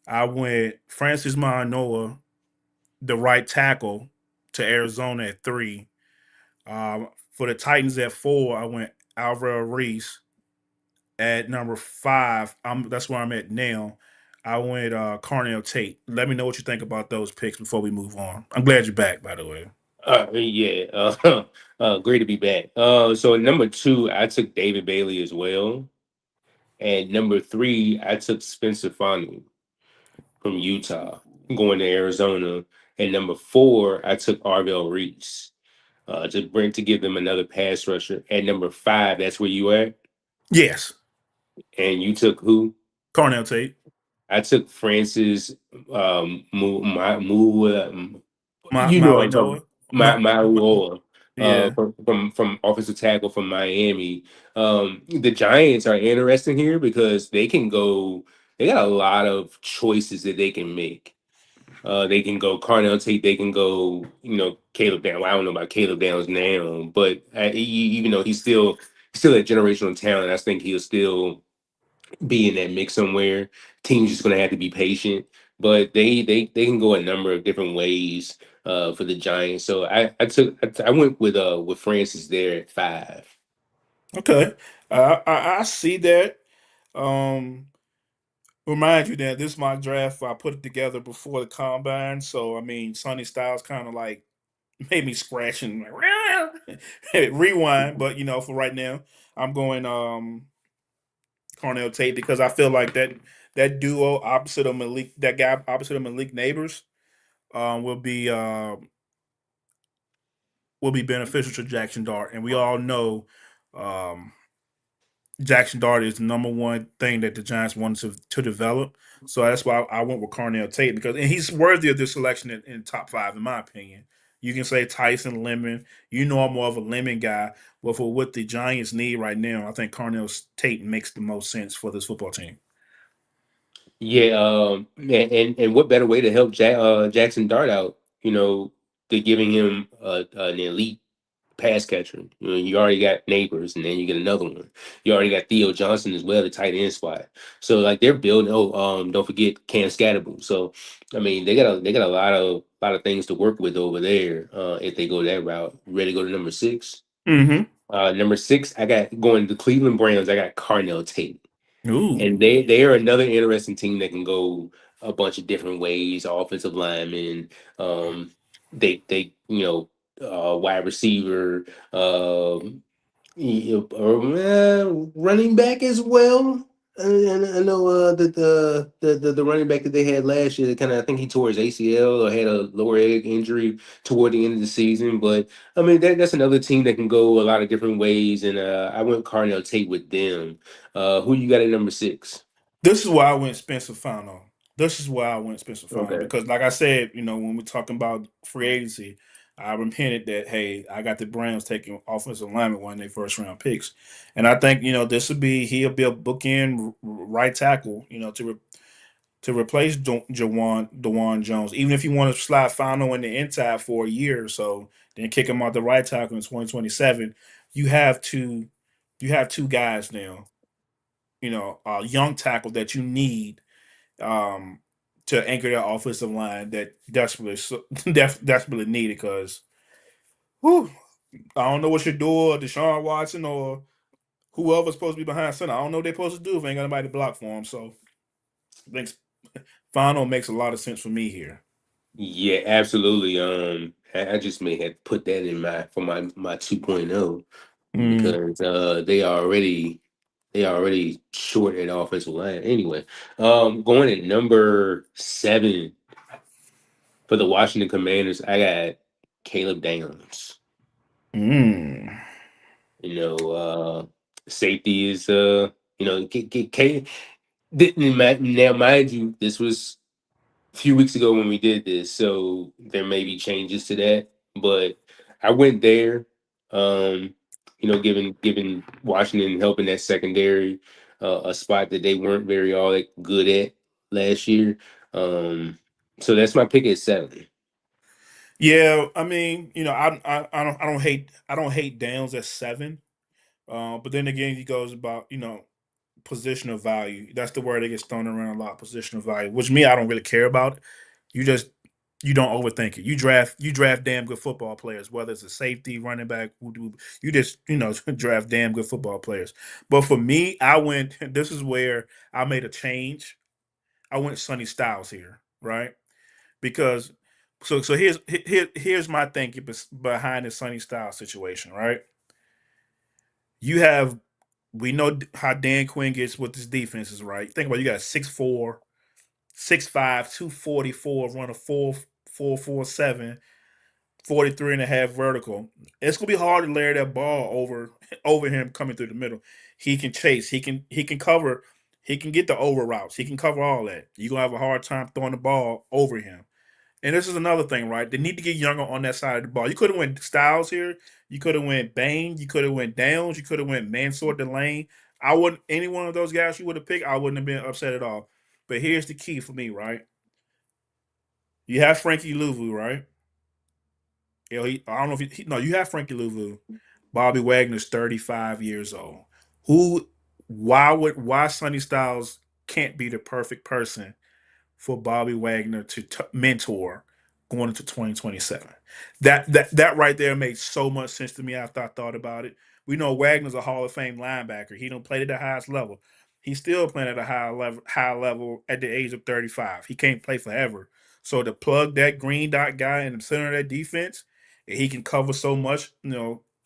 I went Francis Manoa, the right tackle, to Arizona at three. For the Titans at four, I went Alvaro Reese at number five. That's where I'm at now. I went Carnell Tate. Let me know what you think about those picks before we move on. I'm glad you're back, by the way. Yeah, great to be back. So at number two, I took David Bailey as well. And number three, I took Spencer Fanu from Utah, going to Arizona. And number four, I took Arvell Reese to give them another pass rusher. At number five, that's where you at. Yes, And you took who? Carnell Tate. I took Francis you know Maui I'm talking Noah. My, my, yeah. from offensive tackle from Miami. The Giants are interesting here because they can go. They got a lot of choices that they can make. They can go Carnell Tate. They can go, Caleb Downs. Well, I don't know about Caleb Downs now, but even though he's still a generational talent, I think he'll still be in that mix somewhere. Team's just gonna have to be patient, but they can go a number of different ways for the Giants. So I went with Francis there at five. Okay. I see that. Um, Remind you that this is my draft. I put it together before the combine. So, I mean, Sonny Styles kind of like made me scratch and like, rewind. But, for right now, I'm going Carnell Tate because I feel like that duo opposite of Malik, that guy opposite of Malik Neighbors, will be beneficial to Jackson Dart, and we all know um, Jackson Dart is the number one thing that the Giants wanted to develop. So that's why I went with Carnell Tate because and he's worthy of this selection in top five, in my opinion. You can say Tyson Lemon. You know I'm more of a Lemon guy, but for what the Giants need right now, I think Carnell Tate makes the most sense for this football team. Yeah, and what better way to help Jackson Dart out? To giving him an elite pass catcher. You already got Neighbors, and then you get another one. You already got Theo Johnson as well, the tight end spot. So like they're building. Oh, don't forget Cam Scatterable. So I mean, they got a lot of things to work with over there. If they go that route, ready to go to number six. Mm-hmm. Number six, I got going to Cleveland Browns. I got Carnell Tate. Ooh. And they are another interesting team that can go a bunch of different ways. Offensive linemen, wide receiver, running back as well. And I know that the running back that they had last year, I think he tore his ACL or had a lower leg injury toward the end of the season. But I mean, that's another team that can go a lot of different ways. And I went Carnell Tate with them. Who you got at number six? This is why I went Spencer Fano. This is why I went Spencer Fano Okay. because, like I said, when we're talking about free agency, I repented that hey, I got the Browns taking offensive lineman one of their first round picks, and I think this would be he'll be a bookend right tackle, to replace Dewan Jones, even if you want to slide Fano in the inside for a year or so, then kick him out the right tackle in 2027. You have two guys now, a young tackle that you need um, to anchor that offensive line that desperately needed because whew, I don't know what you're doing, Deshaun Watson or whoever's supposed to be behind center. I don't know what they're supposed to do if ain't got nobody to block for him. So I think Final makes a lot of sense for me here. Yeah, absolutely. I just may have put that in my 2.0 Mm. because they already short at offensive line. Anyway, going at number seven for the Washington Commanders, I got Caleb Downs. Mm. You know, safety is now mind you, this was a few weeks ago when we did this, so there may be changes to that. But I went there, um, giving Washington helping that secondary a spot that they weren't very all that good at last year. Um, so that's my pick at seven. Yeah, I mean, I don't hate Downs at seven. But then again, he goes about positional value. That's the word that gets thrown around a lot. Positional value, which me I don't really care about. You just you don't overthink it. You draft damn good football players, whether it's a safety, running back. You just draft damn good football players. But for me, I went. This is where I made a change. I went Sonny Styles here, right? Because so here's my thinking behind the Sonny Styles situation, right? You have we know how Dan Quinn gets with his defenses, right? Think about it, you got 6'4", 6'5", 244, run a 4.47, 43 and a half vertical. It's gonna be hard to layer that ball over him coming through the middle. He can chase, he can cover, he can get the over routes, he can cover all that. You're gonna have a hard time throwing the ball over him. And this is another thing, right? They need to get younger on that side of the ball. You could have went Styles here. You could have went Bain. You could have went Downs. You could have went Mansour Delane. I wouldn't any one of those guys you would have picked. I wouldn't have been upset at all. But here's the key for me, right? You have Frankie Louvu, right? I don't know if no, you have Frankie Louvu. Bobby Wagner's 35 years old. Who? Why Sonny Styles can't be the perfect person for Bobby Wagner to mentor going into 2027. That right there made so much sense to me after I thought about it. We know Wagner's a Hall of Fame linebacker. He don't play at the highest level. He's still playing at a high level at the age of 35. He can't play forever. So to plug that green dot guy in the center of that defense, and he can cover so much,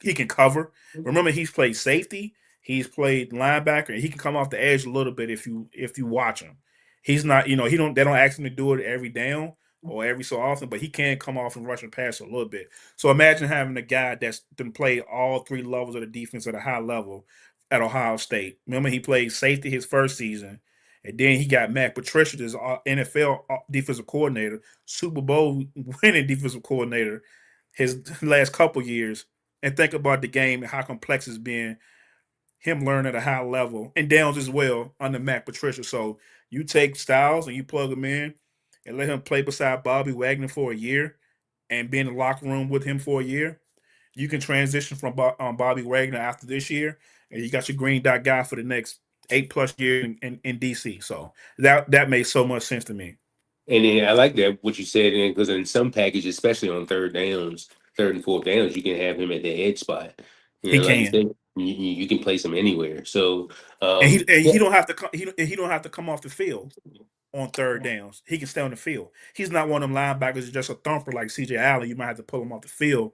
he can cover. Remember, he's played safety, he's played linebacker, and he can come off the edge a little bit if you watch him. He's not, they don't ask him to do it every down or every so often, but he can come off and rush and pass a little bit. So imagine having a guy that's been played all three levels of the defense at a high level at Ohio State. Remember, he played safety his first season, and then he got Matt Patricia, his NFL defensive coordinator, Super Bowl winning defensive coordinator, his last couple years. And think about the game and how complex it's been, him learning at a high level, and Downs as well under Matt Patricia. So you take Styles and you plug him in and let him play beside Bobby Wagner for a year and be in the locker room with him for a year. You can transition from Bobby Wagner after this year, and you got your green dot guy for the next 8+ years in DC. So that made so much sense to me. And then I like that what you said, because in some packages, especially on third downs, third and fourth downs, you can have him at the edge spot. He Like you can, said, you can place him anywhere. So and yeah, he don't have to he don't have to come off the field on third downs. He can stay on the field. He's not one of them linebackers who's just a thumper like CJ Allen. You might have to pull him off the field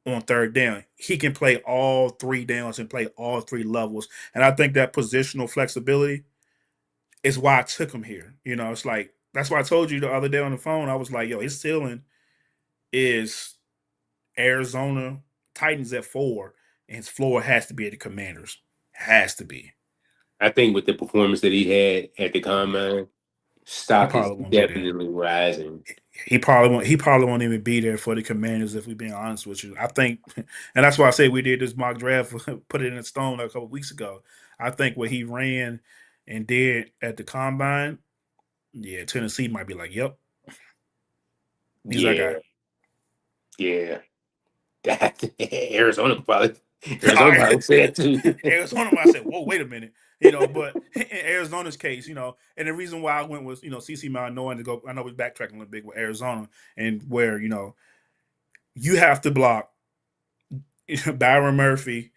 on third down. He can play all three downs and play all three levels. And I think that positional flexibility is why I took him here. It's like that's why I told you the other day on the phone. I was like, yo, his ceiling is Arizona Titans at 4, and his floor has to be at the Commanders. Has to be. I think with the performance that he had at the combine, He stock is probably won't be there. definitely rising. He probably won't even be there for the Commanders if we're being honest with you. I think, and that's why I say we did this mock draft, put it in stone a couple of weeks ago. I think what he ran and did at the combine, yeah, Tennessee might be like, yep, he's that guy. Yeah, yeah. Arizona probably All Arizona right. probably say that too. Arizona, I said, whoa, wait a minute. But in Arizona's case, and the reason why I went was, CC Mount knowing to go, I know we're backtracking a little bit with Arizona and where, you have to block Byron Murphy,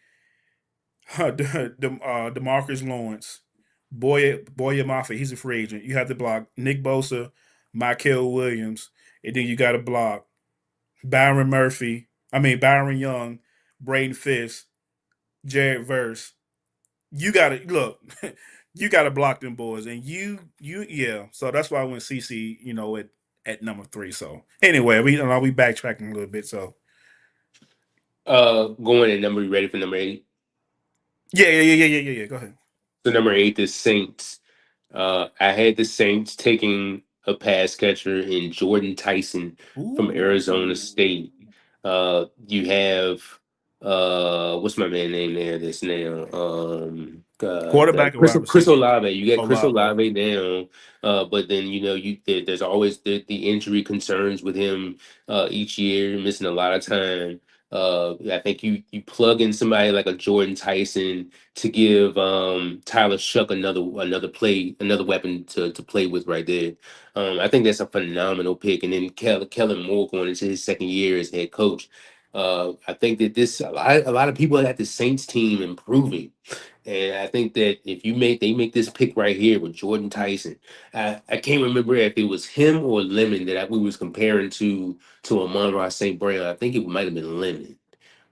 Demarcus Lawrence, Boya Mafia, he's a free agent. You have to block Nick Bosa, Michael Williams, and then you got to block Byron Young, Braden Fisk, Jared Verse. You got to look. You got to block them boys, and yeah. So that's why I went CC, at number 3. So anyway, we backtracking a little bit. So Going at number, you ready for number 8? yeah. Go ahead. So number 8 is Saints. I had the Saints taking a pass catcher in Jordan Tyson from Arizona Ooh, State. You have what's my man name there? This now quarterback or Chris, wide Chris receiver? Olave. You got Chris Olave. Olave down, but then there's always the injury concerns with him each year, missing a lot of time. I think you plug in somebody like a Jordan Tyson to give Tyler Shuck another weapon to play with right there. I think that's a phenomenal pick. And then Kellen Moore going into his second year as head coach. I think that a lot of people at the Saints team improving, and I think that if they make this pick right here with Jordan Tyson, I can't remember if it was him or Lemon that we was comparing to Amon St. Brown. I think it might have been Lemon,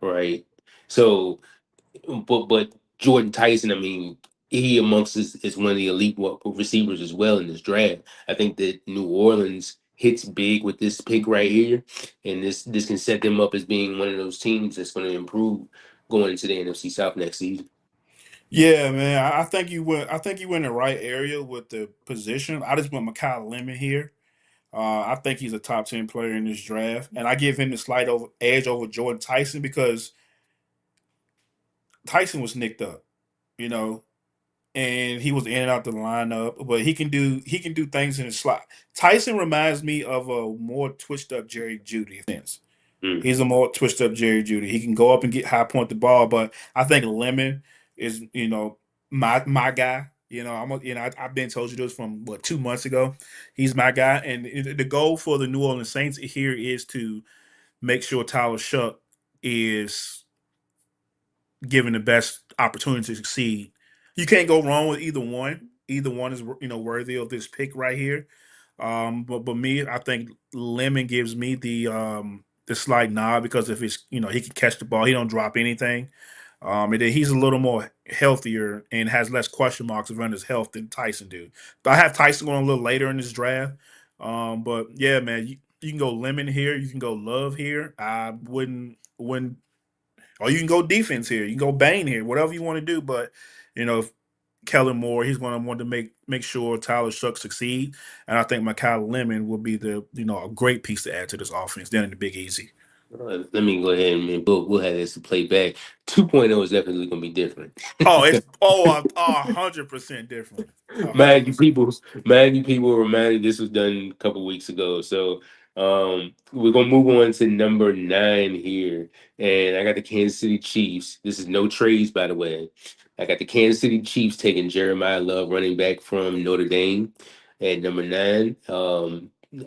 right? So but Jordan Tyson, I mean, he amongst is one of the elite receivers as well in this draft. I think that New Orleans hits big with this pick right here, and this can set them up as being one of those teams that's going to improve going into the NFC South next season. Yeah, man. I think you went. I think you went in the right area with the position. I just went Mekhi Lemon here. I think he's a top 10 player in this draft, and I give him the slight edge over Jordan Tyson because Tyson was nicked up, you know, and he was in and out the lineup. But he can do things in the slot. Tyson reminds me of a more twitched up Jerry Judy. Sense. Mm. He's a more twitched up Jerry Judy. He can go up and get high point the ball, but I think Lemon is my guy. I've been told you this from 2 months ago. He's my guy, and the goal for the New Orleans Saints here is to make sure Tyler Shuck is given the best opportunity to succeed. You can't go wrong with either one. Either one is worthy of this pick right here. But me, I think Lemon gives me the slight nod because if it's he can catch the ball, he don't drop anything. And then he's a little more healthier and has less question marks around his health than Tyson do. But I have Tyson going a little later in this draft. But yeah, man, you can go Lemon here, you can go Love here. I wouldn't or you can go defense here. You can go Bane here, whatever you want to do. But if Kellen Moore, he's going to want to make sure Tyler Shuck succeed, and I think Mekhi Lemon will be a great piece to add to this offense. Then in the Big Easy. Let me go ahead and we'll have this to play back. 2.0 is definitely going to be different. Oh, it's 100% different. A hundred Man, you percent. people, man, you people were reminded this was done a couple weeks ago. So we're gonna move on to number 9 here. And I got the Kansas City Chiefs. This is no trades, by the way. I got the Kansas City Chiefs taking Jeremiah Love, running back from Notre Dame at number 9.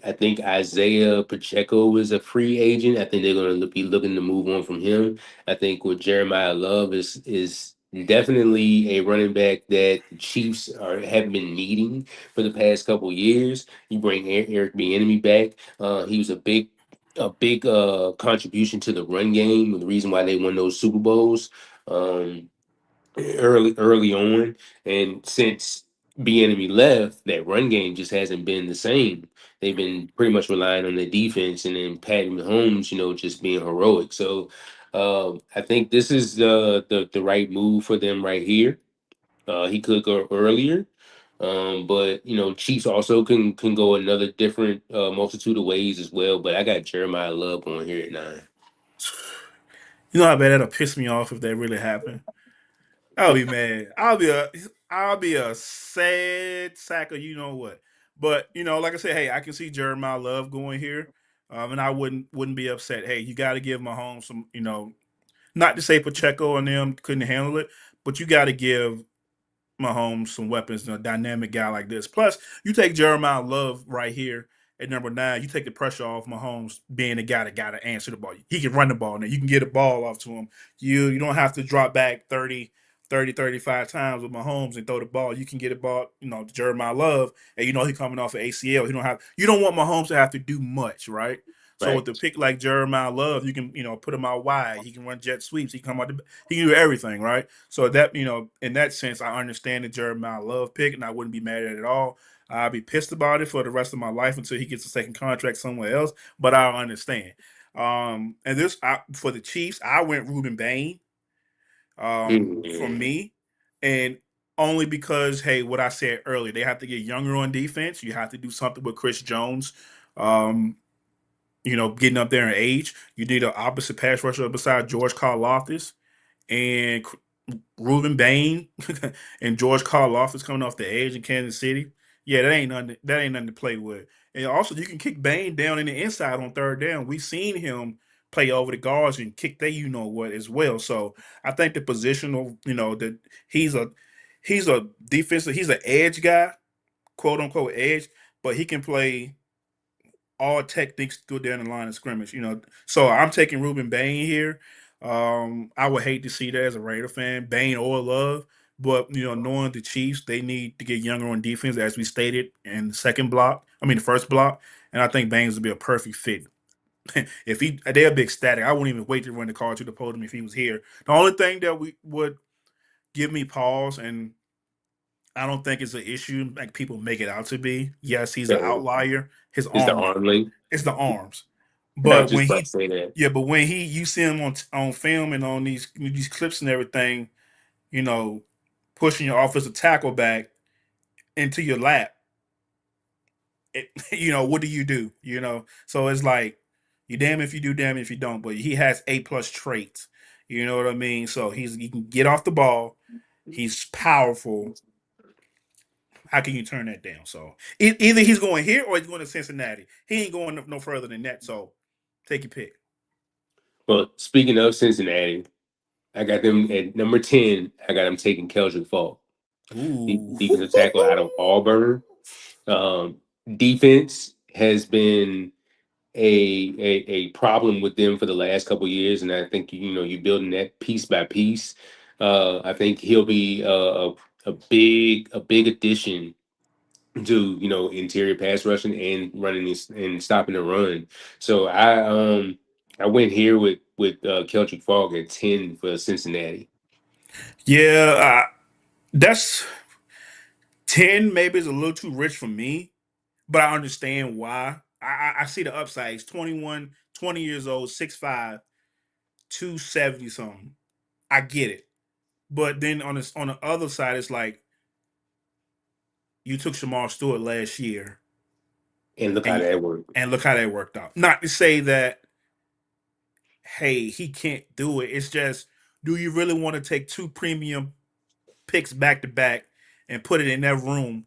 I think Isaiah Pacheco is a free agent. I think they're gonna be looking to move on from him. I think with Jeremiah Love is definitely a running back that the Chiefs have been needing for the past couple years. You bring Eric Bieniemy back. He was a big contribution to the run game. The reason why they won those Super Bowls. Um, early on, and since Bieniemy left, that run game just hasn't been the same. They've been pretty much relying on the defense, and then Patty Mahomes, just being heroic. So I think this is the right move for them right here. He could go earlier, but Chiefs also can go another different multitude of ways as well. But I got Jeremiah Love going here at 9. You know how bad that'll piss me off if that really happened. I'll be mad. I'll be a sad sack of you know what. But like I said, hey, I can see Jeremiah Love going here, and I wouldn't be upset. Hey, you got to give Mahomes some. Not to say Pacheco and them couldn't handle it, but you got to give Mahomes some weapons, a dynamic guy like this. Plus, you take Jeremiah Love right here at number 9. You take the pressure off Mahomes being the guy that got to answer the ball. He can run the ball now. You can get a ball off to him. You don't have to drop back 35 times with Mahomes and throw the ball. You can get a ball, to Jeremiah Love, and he coming off an ACL. You don't want Mahomes to have to do much, right? So with Right. the pick like Jeremiah Love, you can put him out wide. He can run jet sweeps. He can do everything, right? So that in that sense, I understand the Jeremiah Love pick, and I wouldn't be mad at it at all. I'd be pissed about it for the rest of my life until he gets a second contract somewhere else. But I understand. And for the Chiefs, I went Ruben Bain for Mhm. me, and only because hey, what I said earlier, they have to get younger on defense. You have to do something with Chris Jones. Um, getting up there in age, you need an opposite pass rusher beside George Karlaftis and Ruben Bain and George Karlaftis coming off the edge in Kansas City. Yeah, that ain't nothing to play with. And also, you can kick Bain down in the inside on third down. We've seen him play over the guards and kick that what as well. So I think the positional, that he's a he's a he's an edge guy, quote unquote edge, but he can play all techniques go down the line of scrimmage. So I'm taking Ruben Bain here. I would hate to see that as a Raider fan, Bain or Love. But knowing the Chiefs, they need to get younger on defense, as we stated in the second block. I mean, the first block, and I think Baines would be a perfect fit. If they're a big static. I wouldn't even wait to run the car to the podium if he was here. The only thing that we would give me pause, and I don't think it's an issue like people make it out to be. Yes, he's an So outlier. His is the arm arm length. it's the arms. And I was But just when about to he say that. yeah, but when you see him on film and on these clips and everything, you know, pushing your offensive tackle back into your lap, what do you do? So it's like you damn if you do, damn if you don't. But he has A+ traits. You know what I mean? So he can get off the ball. He's powerful. How can you turn that down? So either he's going here or he's going to Cincinnati. He ain't going no further than that. So take your pick. Well, speaking of Cincinnati, I got them at number 10. I got them taking Keldrick Falk, Ooh. defensive tackle out of Auburn. Um, Defense has been a problem with them for the last couple of years, and I think you're building that piece by piece. I think he'll be a big addition to interior pass rushing and running and stopping the run. So I went here with Keldrick Falk at 10 for Cincinnati. Yeah, that's 10. Maybe is a little too rich for me, but I understand why. I see the upside. He's 21, 20 years old, 6'5", 270 something. I get it. But then on the other side, it's like you took Shamar Stewart last year, And look how and that worked. and look how that worked out. Not to say that hey he can't do it. It's just, do you really want to take two premium picks back to back and put it in that room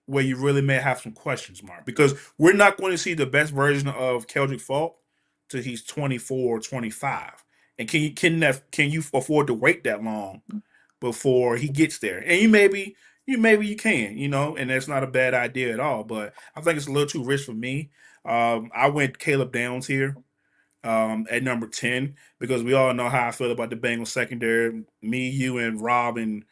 where you really may have some questions, Mark? Because we're not going to see the best version of Keldrick Falk till he's 24 or 25. And can you afford to wait that long before he gets there? And you can, and that's not a bad idea at all. But I think it's a little too rich for me. I went Caleb Downs here at number 10 because we all know how I feel about the Bengals secondary. Me, you, and Rob and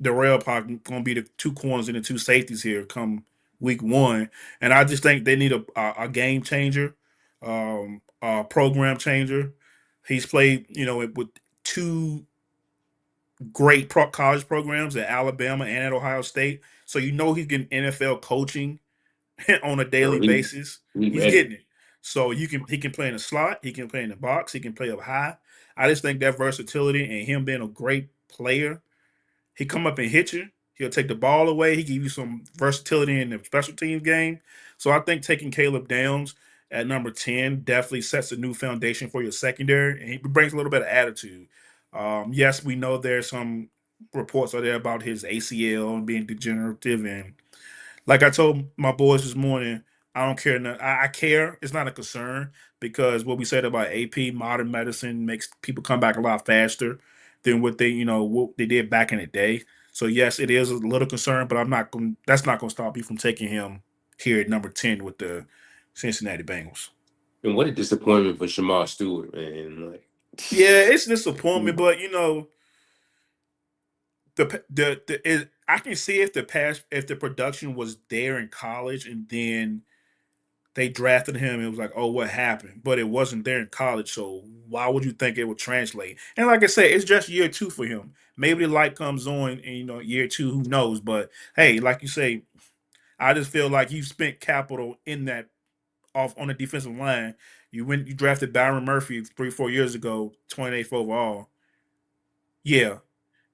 Darrell probably going to be the two corners and the two safeties here come week one. And I just think they need a game changer, a program changer. He's played, with two great college programs at Alabama and at Ohio State. So he's getting NFL coaching on a So daily basis. he He's ready. getting it. So he can play in the slot, he can play in the box, he can play up high. I just think that versatility and him being a great player, he come up and hit you. He'll take the ball away. He give you some versatility in the special teams game. So I think taking Caleb Downs at number 10 definitely sets a new foundation for your secondary, and he brings a little bit of attitude. Yes, we know there's some reports out there about his ACL and being degenerative, and like I told my boys this morning, I don't care. I care. It's not a concern because what we said about AP, modern medicine makes people come back a lot faster than what they did back in the day. So yes, it is a little concern, but I'm not going. That's not going to stop you from taking him here at number 10 with the Cincinnati Bengals. And what a disappointment for Shamar Stewart, man. Like, Yeah, it's disappointment, but I can see if the production was there in college and then they drafted him and it was like, oh, what happened? But it wasn't there in college, so why would you think it would translate? And like I said, it's just year two for him. Maybe the light comes on and year two, who knows? But hey, like you say, I just feel like you spent capital in that off on the defensive line. You drafted Byron Murphy 3-4 years ago, 28th overall. Yeah,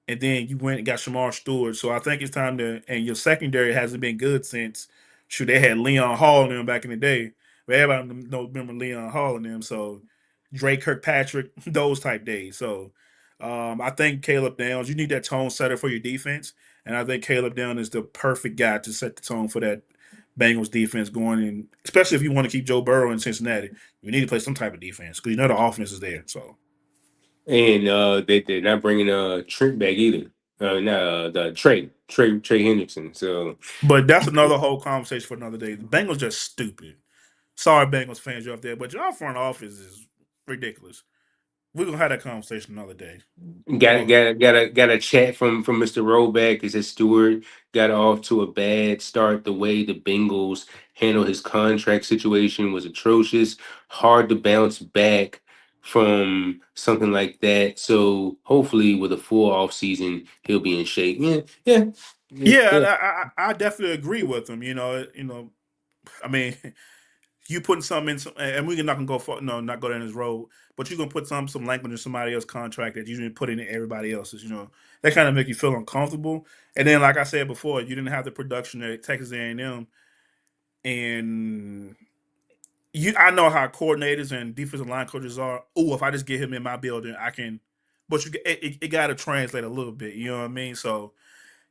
and then you went and got Shamar Stewart. So I think it's time to. And your secondary hasn't been good since. Shoot, they had Leon Hall in them back in the day. But everybody remember Leon Hall in them. So Drake Kirkpatrick, those type days. So I think Caleb Downs. You need that tone setter for your defense, and I think Caleb Downs is the perfect guy to set the tone for that Bengals defense going in. Especially if you want to keep Joe Burrow in Cincinnati, you need to play some type of defense because the offense is there. So and they're not bringing Trent back either. No, the Trey Hendrickson. So But that's another whole conversation for another day. The Bengals just stupid. Sorry, Bengals fans, you up there, but your front office is ridiculous. We're gonna have that conversation another day. Uh, got a chat from Mr. Rollback. He said Stewart got off to a bad start. The way the Bengals handled his contract situation was atrocious. Hard to bounce back from something like that. So hopefully, with a full off season, he'll be in shape. yeah, Yeah. I definitely agree with him. I mean, you putting something in, and we're not gonna go for no, not go down this road, but you're gonna put some language in somebody else's contract that you didn't put in everybody else's. That kind of make you feel uncomfortable. And then, like I said before, you didn't have the production at Texas A&M, and I know how coordinators and defensive line coaches are. Oh, if I just get him in my building, I can. But it got to translate a little bit. You know what I mean? So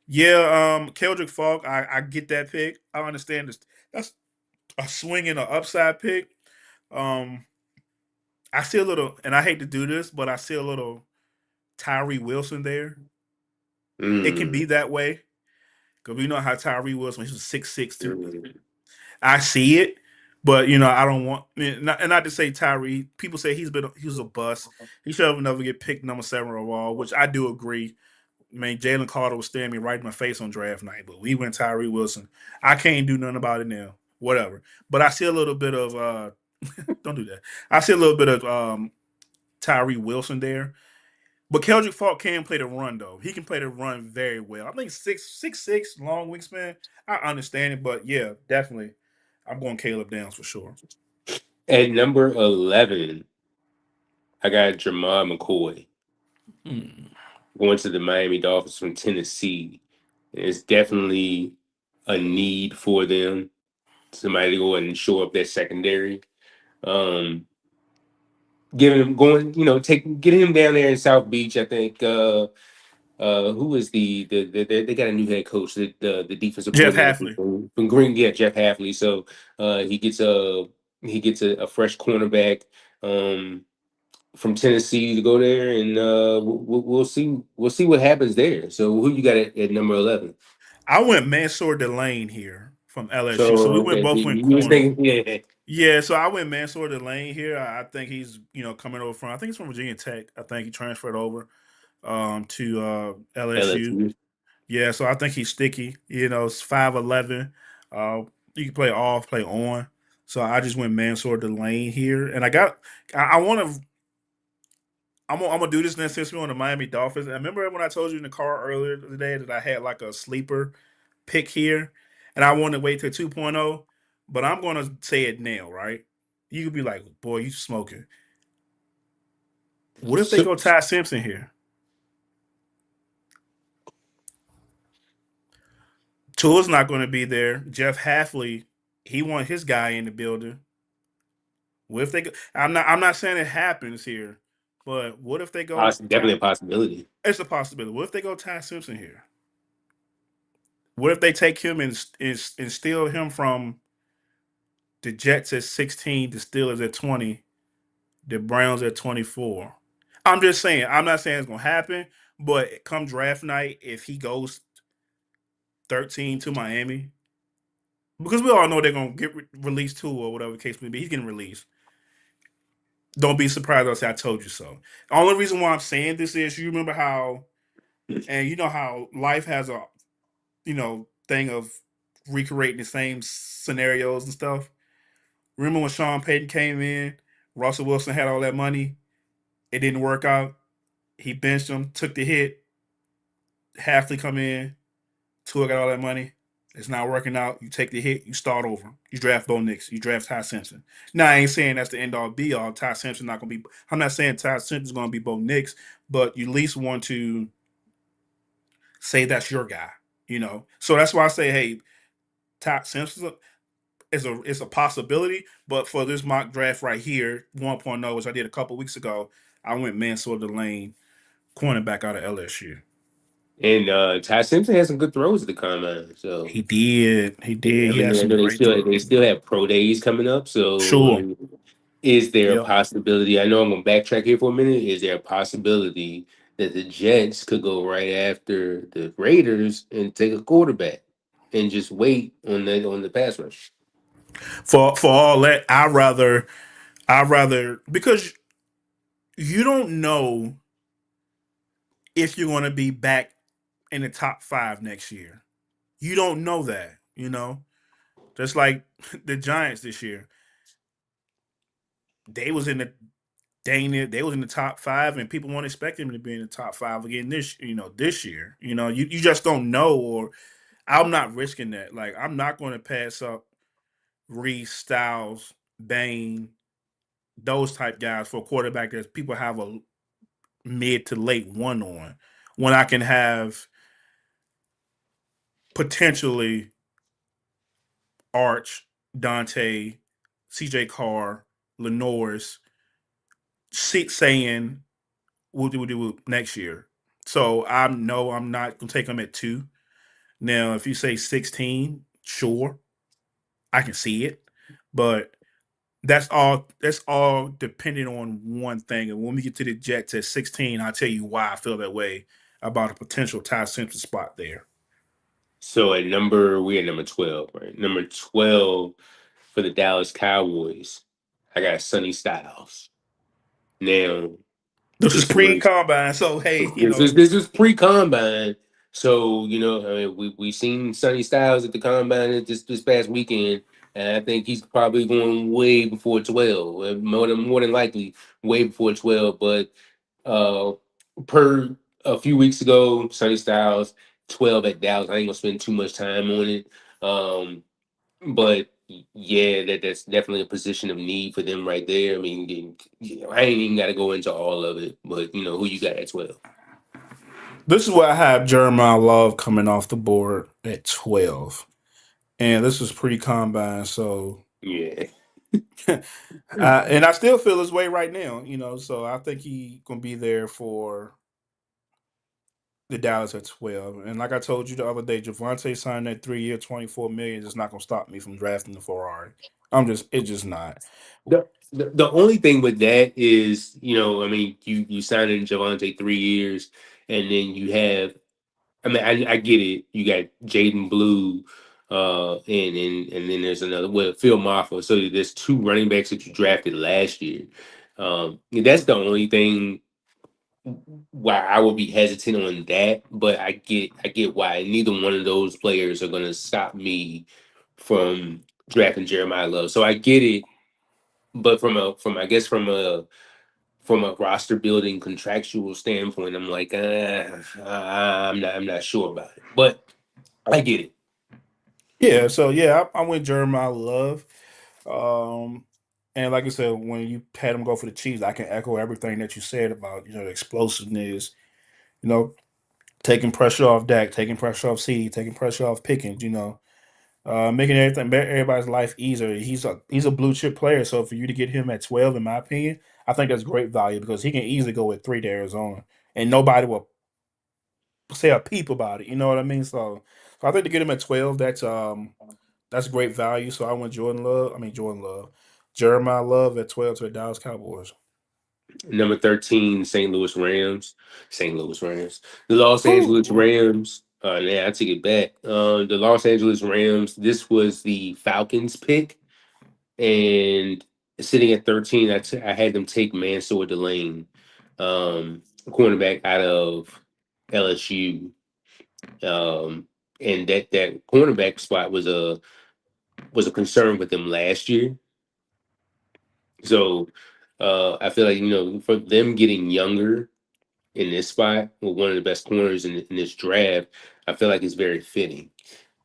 yeah, Keldrick Falk, I get that pick. I understand this. That's a swing and an upside pick. Um, I see a little, and I hate to do this, but I see a little Tyree Wilson there. It can Mm, be that way because we know how Tyree Wilson, he's 6'6" too. mm, I see it, but I don't want and not to say Tyree. People say he was a bust. He should have never get picked number 7 overall, which I do agree. Man, Jalen Carter was staring me right in my face on draft night, but we went Tyree Wilson. I can't do nothing about it now. Whatever. But I see a little bit of don't do that. I see a little bit of Tyree Wilson there. But Keldrick Falk can play the run though. He can play the run very well. I think 6'6", long wingspan. I understand it, but yeah, definitely. I'm going Caleb Downs for sure. At number 11, I got Jamal McCoy Hmm. going to the Miami Dolphins from Tennessee. It's definitely a need for them. Somebody to go ahead and shore up their secondary. Um, Giving him going, getting him down there in South Beach. I think who is they got a new head coach, the defensive Jeff coordinator Halfley. from Green, yeah, Jeff Halfley. So he gets a fresh cornerback from Tennessee to go there, and we'll see what happens there. So who you got at number 11? I went Mansour Delane here from LSU. So we So went okay, so both went you was corner. thinking, yeah, Yeah, so I went Mansour Delane here. I think he's, coming over from I think he's from Virginia Tech. I think he transferred over to LSU. LSU. Yeah, so I think he's sticky. It's 5'11". You can play off, play on. So I just went Mansour Delane here, and I want to. I'm gonna do this then since we're on the Miami Dolphins. And I remember when I told you in the car earlier today that I had like a sleeper pick here, and I want to wait till 2.0, but I'm gonna say it now, right? You could be like, "Boy, you smoking." What if they So go Ty Simpson here? Tua's not going to be there. Jeff Halfley, he want his guy in the building. What if they go? I'm not saying it happens here, but what if they go definitely Ty? a possibility. It's a possibility. What if they go Ty Simpson here? What if they take him and steal him from the Jets at 16, the Steelers at 20, the Browns at 24? I'm just saying. I'm not saying it's gonna happen, but come draft night, if he goes 13 to Miami, because we all know they're gonna get released too, or whatever the case may be, he's getting released. Don't be surprised. I say I told you so. The only reason why I'm saying this is you remember how, and you know how life has a thing of recreating the same scenarios and stuff. Remember when Sean Payton came in, Russell Wilson had all that money, it didn't work out. He benched him, took the hit. Halfley come in, Tua got all that money. It's not working out. You take the hit, you start over. You draft Bo Nix, you draft Ty Simpson. Now I ain't saying that's the end all be all. Ty Simpson not gonna be. I'm not saying Ty Simpson's gonna be Bo Nix, but you at least want to say that's your guy. So that's why I say, hey, Ty Simpson is a possibility. But for this mock draft right here, 1.0, which I did a couple weeks ago, I went Mansour Delane, cornerback out of LSU. And Ty Simpson has some good throws at the combine. So He did. He I did. He mean, had I some know great they throws. still have pro days coming up. So I Sure. mean, is there a Yep. possibility? I know I'm gonna backtrack here for a minute. Is there a possibility that the Jets could go right after the Raiders and take a quarterback and just wait on the pass rush. For all that, I rather because you don't know if you're going to be back in the top 5 next year. You don't know that, Just like the Giants this year, they was in the they was in the top 5, and people weren't expecting them to be in the top 5 again this year. You just don't know, or I'm not risking that. Like I'm not going to pass up Reese, Styles, Bain, those type guys for a quarterback that people have a mid to late one on, when I can have potentially Arch, Dante, CJ Carr, Lenore's saying we'll do next year. So I know I'm not gonna take them at 2. Now, if you say 16, sure, I can see it, but that's all depending on one thing. And when we get to the Jets at 16, I'll tell you why I feel that way about a potential Ty Simpson spot there. So we're at number 12, right? Number 12 for the Dallas Cowboys. I got Sonny Styles. Now, This is this pre was combine, so hey, this is pre combine. So I mean, we seen Sonny Styles at the combine this past weekend, and I think he's probably going way before 12, more than likely way before 12. But uh, per a few weeks ago, Sonny Styles 12 at Dallas. I ain't gonna spend too much time on it. Um, but yeah, that's definitely a position of need for them right there. I mean, I ain't even got to go into all of it, but who you got at 12? this is where I have Jeremiah Love coming off the board at 12. And this is pre combine, so Yeah. and I still feel his way right now, so I think he gonna be there for the Dallas at 12. And like I told you the other day, Javante signed that 3 year, 24 million is not gonna stop me from drafting the Ferrari. It's just not. The only thing with that is, I mean, you signed in Javante 3 years, and then you have, I mean, I get it. You got Jaden Blue, and then there's another, well, Phil Maffa. So there's two running backs that you drafted last year. That's the only thing why I would be hesitant on that, but I get why neither one of those players are gonna stop me from drafting Jeremiah Love. So I get it, but from a roster building contractual standpoint, I'm like, I'm not sure about it, but I get it. Yeah, so yeah, I went Jeremiah Love. Um, and like I said, when you had him go for the Chiefs, I can echo everything that you said about the explosiveness, you know, taking pressure off Dak, taking pressure off CD, taking pressure off Pickens, making everybody's life easier. He's a blue chip player, so for you to get him at 12, in my opinion, I think that's great value because he can easily go at 3 to Arizona, and nobody will say a peep about it. You know what I mean? So I think to get him at 12, that's great value. So I went Jordan Love, Jeremiah Love at 12 to the Dallas Cowboys. Number 13, St. Louis Rams. St. Louis Rams. The Los Whew. Angeles Rams. Yeah, I take it back. The Los Angeles Rams. This was the Falcons pick, and sitting at 13, I had them take Mansour Delane, cornerback out of LSU. Um, and that cornerback spot was a concern with them last year. So I feel like for them getting younger in this spot with one of the best corners in this draft, I feel like it's very fitting.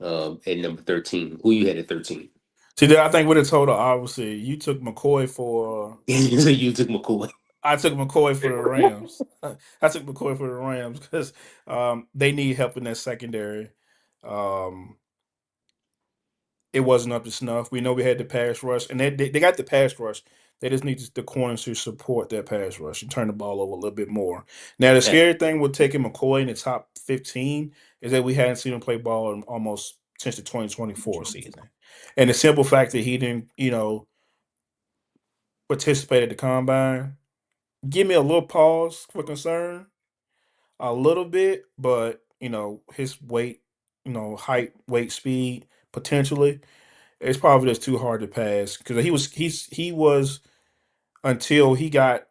At number 13, who you had at 13? See, I think with a total, obviously, you took McCoy for. So you took McCoy. I took McCoy for the Rams. I took McCoy for the Rams because they need help in that secondary. Um, it wasn't up to snuff. We know we had the pass rush, and they got the pass rush. They just need the corners to support that pass rush and turn the ball over a little bit more. Now, the Uh, scary thing with taking McCoy in the top 15 is that we hadn't seen him play ball in almost since the 2024 season. And the simple fact that he didn't, participate at the combine, give me a little pause for concern. a little bit, but his weight, height, weight, speed, potentially, it's probably just too hard to pass because he was until he got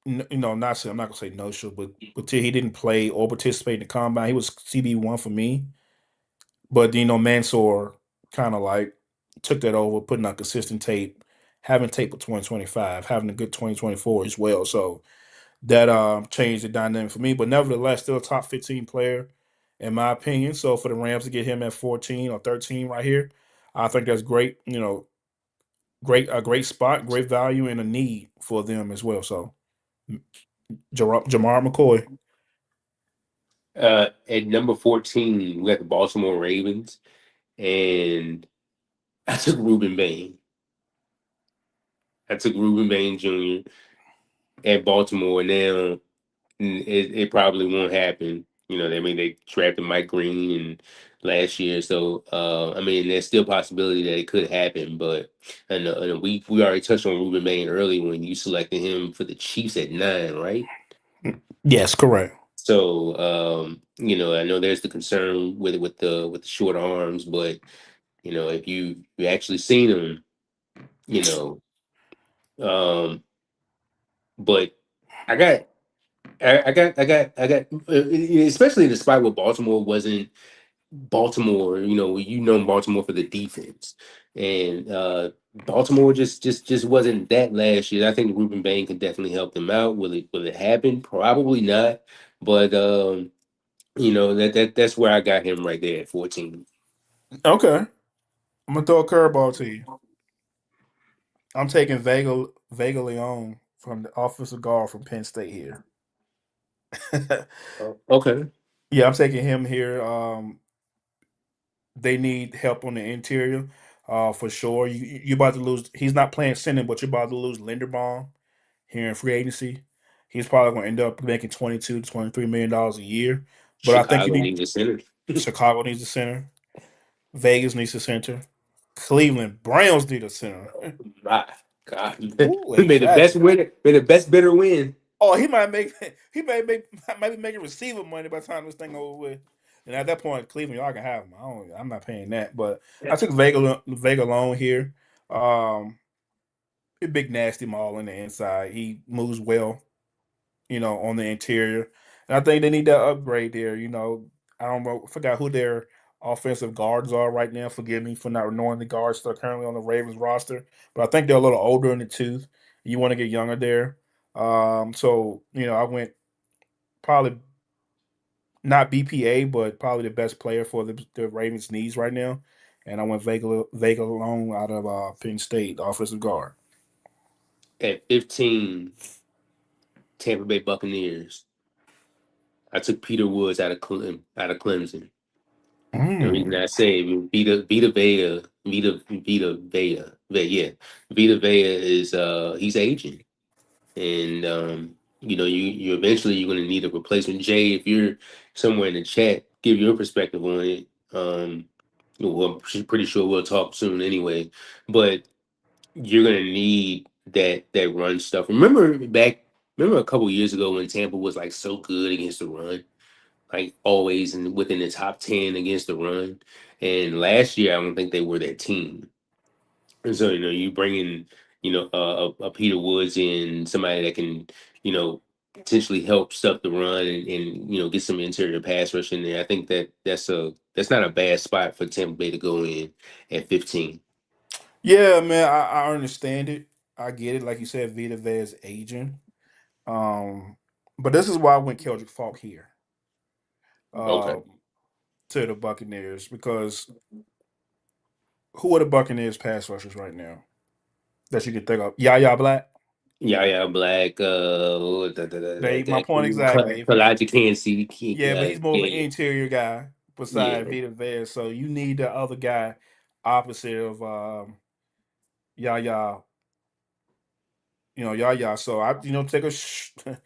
not say I'm not gonna say no show, but until he didn't play or participate in the combine, he was CB1 for me. But Mansoor kind of like took that over, putting out consistent tape, having tape for 2025, having a good 2024 as well. So that changed the dynamic for me. But nevertheless, still a top 15 player in my opinion. So for the Rams to get him at 14 or 13 right here, I think that's great. Great spot, great value, and a need for them as well. So Jamar McCoy. At number 14, we got the Baltimore Ravens, and I took Ruben Bain. I took Ruben Bain Jr. at Baltimore. Now it probably won't happen. They drafted Mike Green and last year, so I mean, there's still a possibility that it could happen. But and we already touched on Ruben Bain early when you selected him for the Chiefs at 9, right? Yes, correct. So I know there's the concern with the short arms, but if you actually seen him, you know, um, but I got especially in the spot where Baltimore wasn't Baltimore. Baltimore for the defense, and Baltimore just wasn't that last year. I think Ruben Bain can definitely help them out. Will it happen? Probably not, but that's where I got him right there at 14. Okay, I'm gonna throw a curveball to you. I'm taking Vega Leon from the offensive guard from Penn State here. Oh, okay. Yeah, I'm taking him here. They need help on the interior, for sure. You about to lose. He's not playing center, but you're about to lose Linderbaum here in free agency. He's probably going to end up making 22 to 23 million dollars a year. But I think you Chicago need needs a center. Chicago needs a center. Vegas needs a center. Cleveland Browns need a center. My God, Ooh, we made the best exactly. winner, made the best bidder win. Oh, he might make he might be making receiver money by the time this thing over with. And at that point, Cleveland, y'all can have him. I'm not paying that. But I took Vega alone here. Um, a big nasty maul on the inside. He moves well, on the interior. And I think they need that upgrade there. I don't know, forgot who their offensive guards are right now. Forgive me for not knowing the guards that are currently on the Ravens roster, but I think they're a little older in the tooth. You want to get younger there. So I went probably not BPA, but probably the best player for the Ravens needs right now. And I went Vega alone out of Penn State, the offensive guard. At 15, Tampa Bay Buccaneers. I took Peter Woods out of Clemson. The reason Mm. I say Vita Vea, yeah, Vita Vea is he's aging, and you eventually you're going to need a replacement. Jay, if you're somewhere in the chat, give your perspective on it. Well, I'm pretty sure we'll talk soon anyway, but you're going to need that run stuff. Remember a couple years ago when Tampa was like so good against the run, like always and within the top 10 against the run. And last year, I don't think they were that team. And so, you bring in, a Peter Woods in, somebody that can, potentially help stuff the run and get some interior pass rush in there. I think that's not a bad spot for Tampa Bay to go in at 15. Yeah, man, I understand it. I get it. Like you said, Vita Vea is aging. Um, but this is why I went Keldrick Falk here, Okay. uh, to the Buccaneers because who are the Buccaneers pass rushers right now that you can think of? Yaya Black. Yeah, Black, My point exactly. Elijah Cansey, Yeah, but he's more of an yeah, interior guy beside yeah. Vita Vea. So you need the other guy opposite of Yaya. Yaya. So I, take a shot.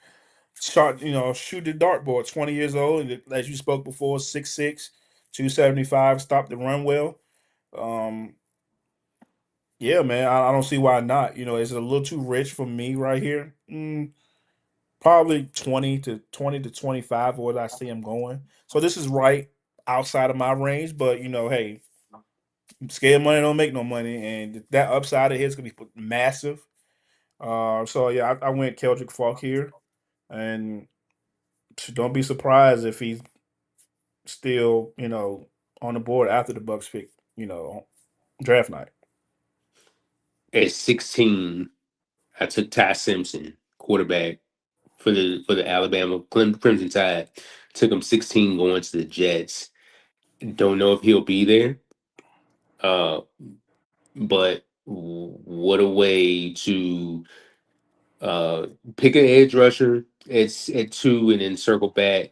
Shoot the dartboard. 20 years old, and as you spoke before, 6'6", 275. Stop the run well. Um, yeah, man. I don't see why not. Is it a little too rich for me right here? Probably 20 to 25 what I see him going. So this is right outside of my range, but hey, scared money don't make no money, and that upside of his could be massive. So yeah, I went Keldrick Falk here, and don't be surprised if he's still on the board after the Bucks pick draft night. At 16, I took Ty Simpson, quarterback for the Alabama Crimson Tide. Took him 16 going to the Jets. Don't know if he'll be there. Uh, but what a way to uh pick an edge rusher at two and then circle back.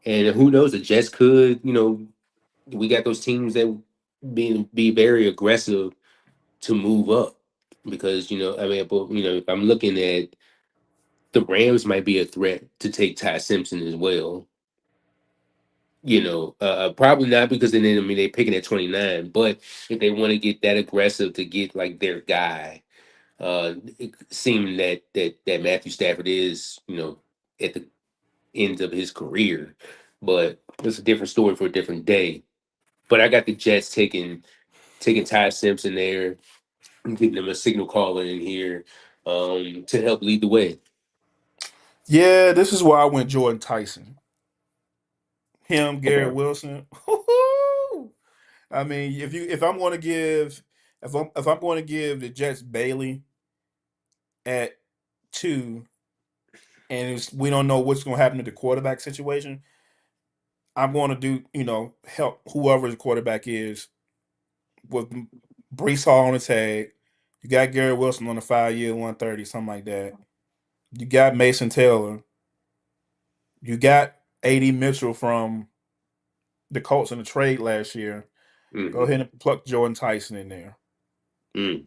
And who knows, the Jets could, we got those teams that be very aggressive to move up because I mean, but if I'm looking at the Rams might be a threat to take Ty Simpson as well. Probably not because then I mean they picking at 29, but if they want to get that aggressive to get like their guy, it seeming that Matthew Stafford is at the end of his career, but it's a different story for a different day. But I got the Jets taking Ty Simpson there, and getting them a signal caller in here to help lead the way. Yeah, this is why I went Jordan Tyson. Him, Garrett Okay. Wilson. I mean, if I'm going to give the Jets Bailey at two, and we don't know what's going to happen to the quarterback situation, I'm going to do help whoever the quarterback is with Brees Hall on the tag. You got Garrett Wilson on the 5 year 130, something like that. You got Mason Taylor. You got AD Mitchell from the Colts in the trade last year. Go Hmm. ahead and pluck Jordan Tyson in there. Mm.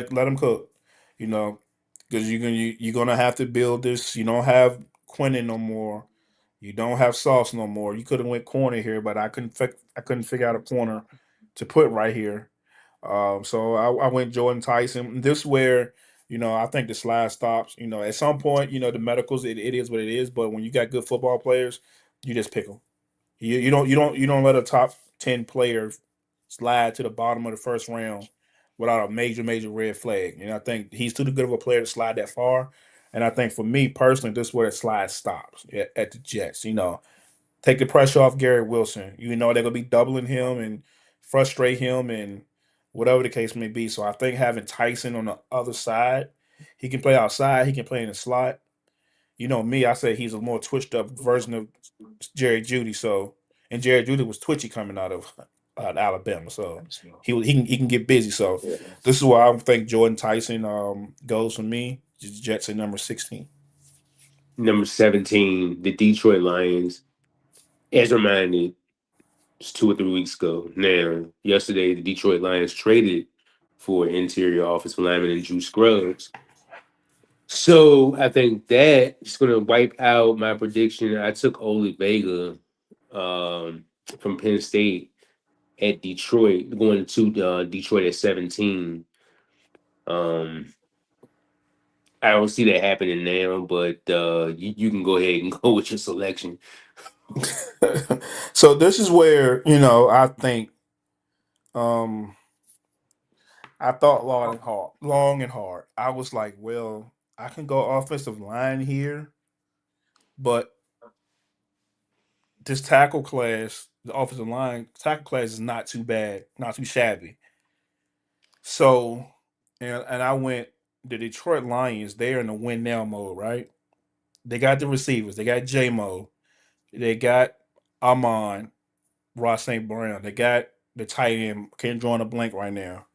Let him cook. You know, because you're gonna have to build this. You don't have Quinnen no more. You don't have Sauce no more. You could have went corner here, but I couldn't figure out a corner to put right here. So I went Jordan Tyson. This is where I think the slide stops. At some point, the medicals it is what it is. But when you got good football players, you just pick them. You don't let a top 10 player slide to the bottom of the first round without a major red flag. I think he's too good of a player to slide that far. And I think for me personally, this is where the slide stops at the Jets. Take the pressure off Garrett Wilson. They're gonna be doubling him and frustrate him and whatever the case may be. So I think having Tyson on the other side, he can play outside, he can play in the slot. Me, I say he's a more twitched up version of Jerry Judy. So, and Jerry Judy was twitchy coming out of Alabama. So he can get busy. So Yeah. this is why I think Jordan Tyson goes for me. Jets at number 16. Number 17, the Detroit Lions. As reminded, it's 2 or 3 weeks ago. Now, yesterday, the Detroit Lions traded for interior offensive lineman and Drew Scruggs. So I think that is going to wipe out my prediction. I took Oli Vega um, from Penn State at Detroit, going to Detroit at 17. Um, I don't see that happening now, but you can go ahead and go with your selection. So this is where I think um, I thought long and hard. I was like, well, I can go offensive line here, but this tackle class, the offensive line tackle class is not too bad, not too shabby. So, and I went the Detroit Lions. They're in the win now mode, right? They got the receivers. They got J Mo. They got Amon, Ross St. Brown. They got the tight end. Can't draw on a blank right now.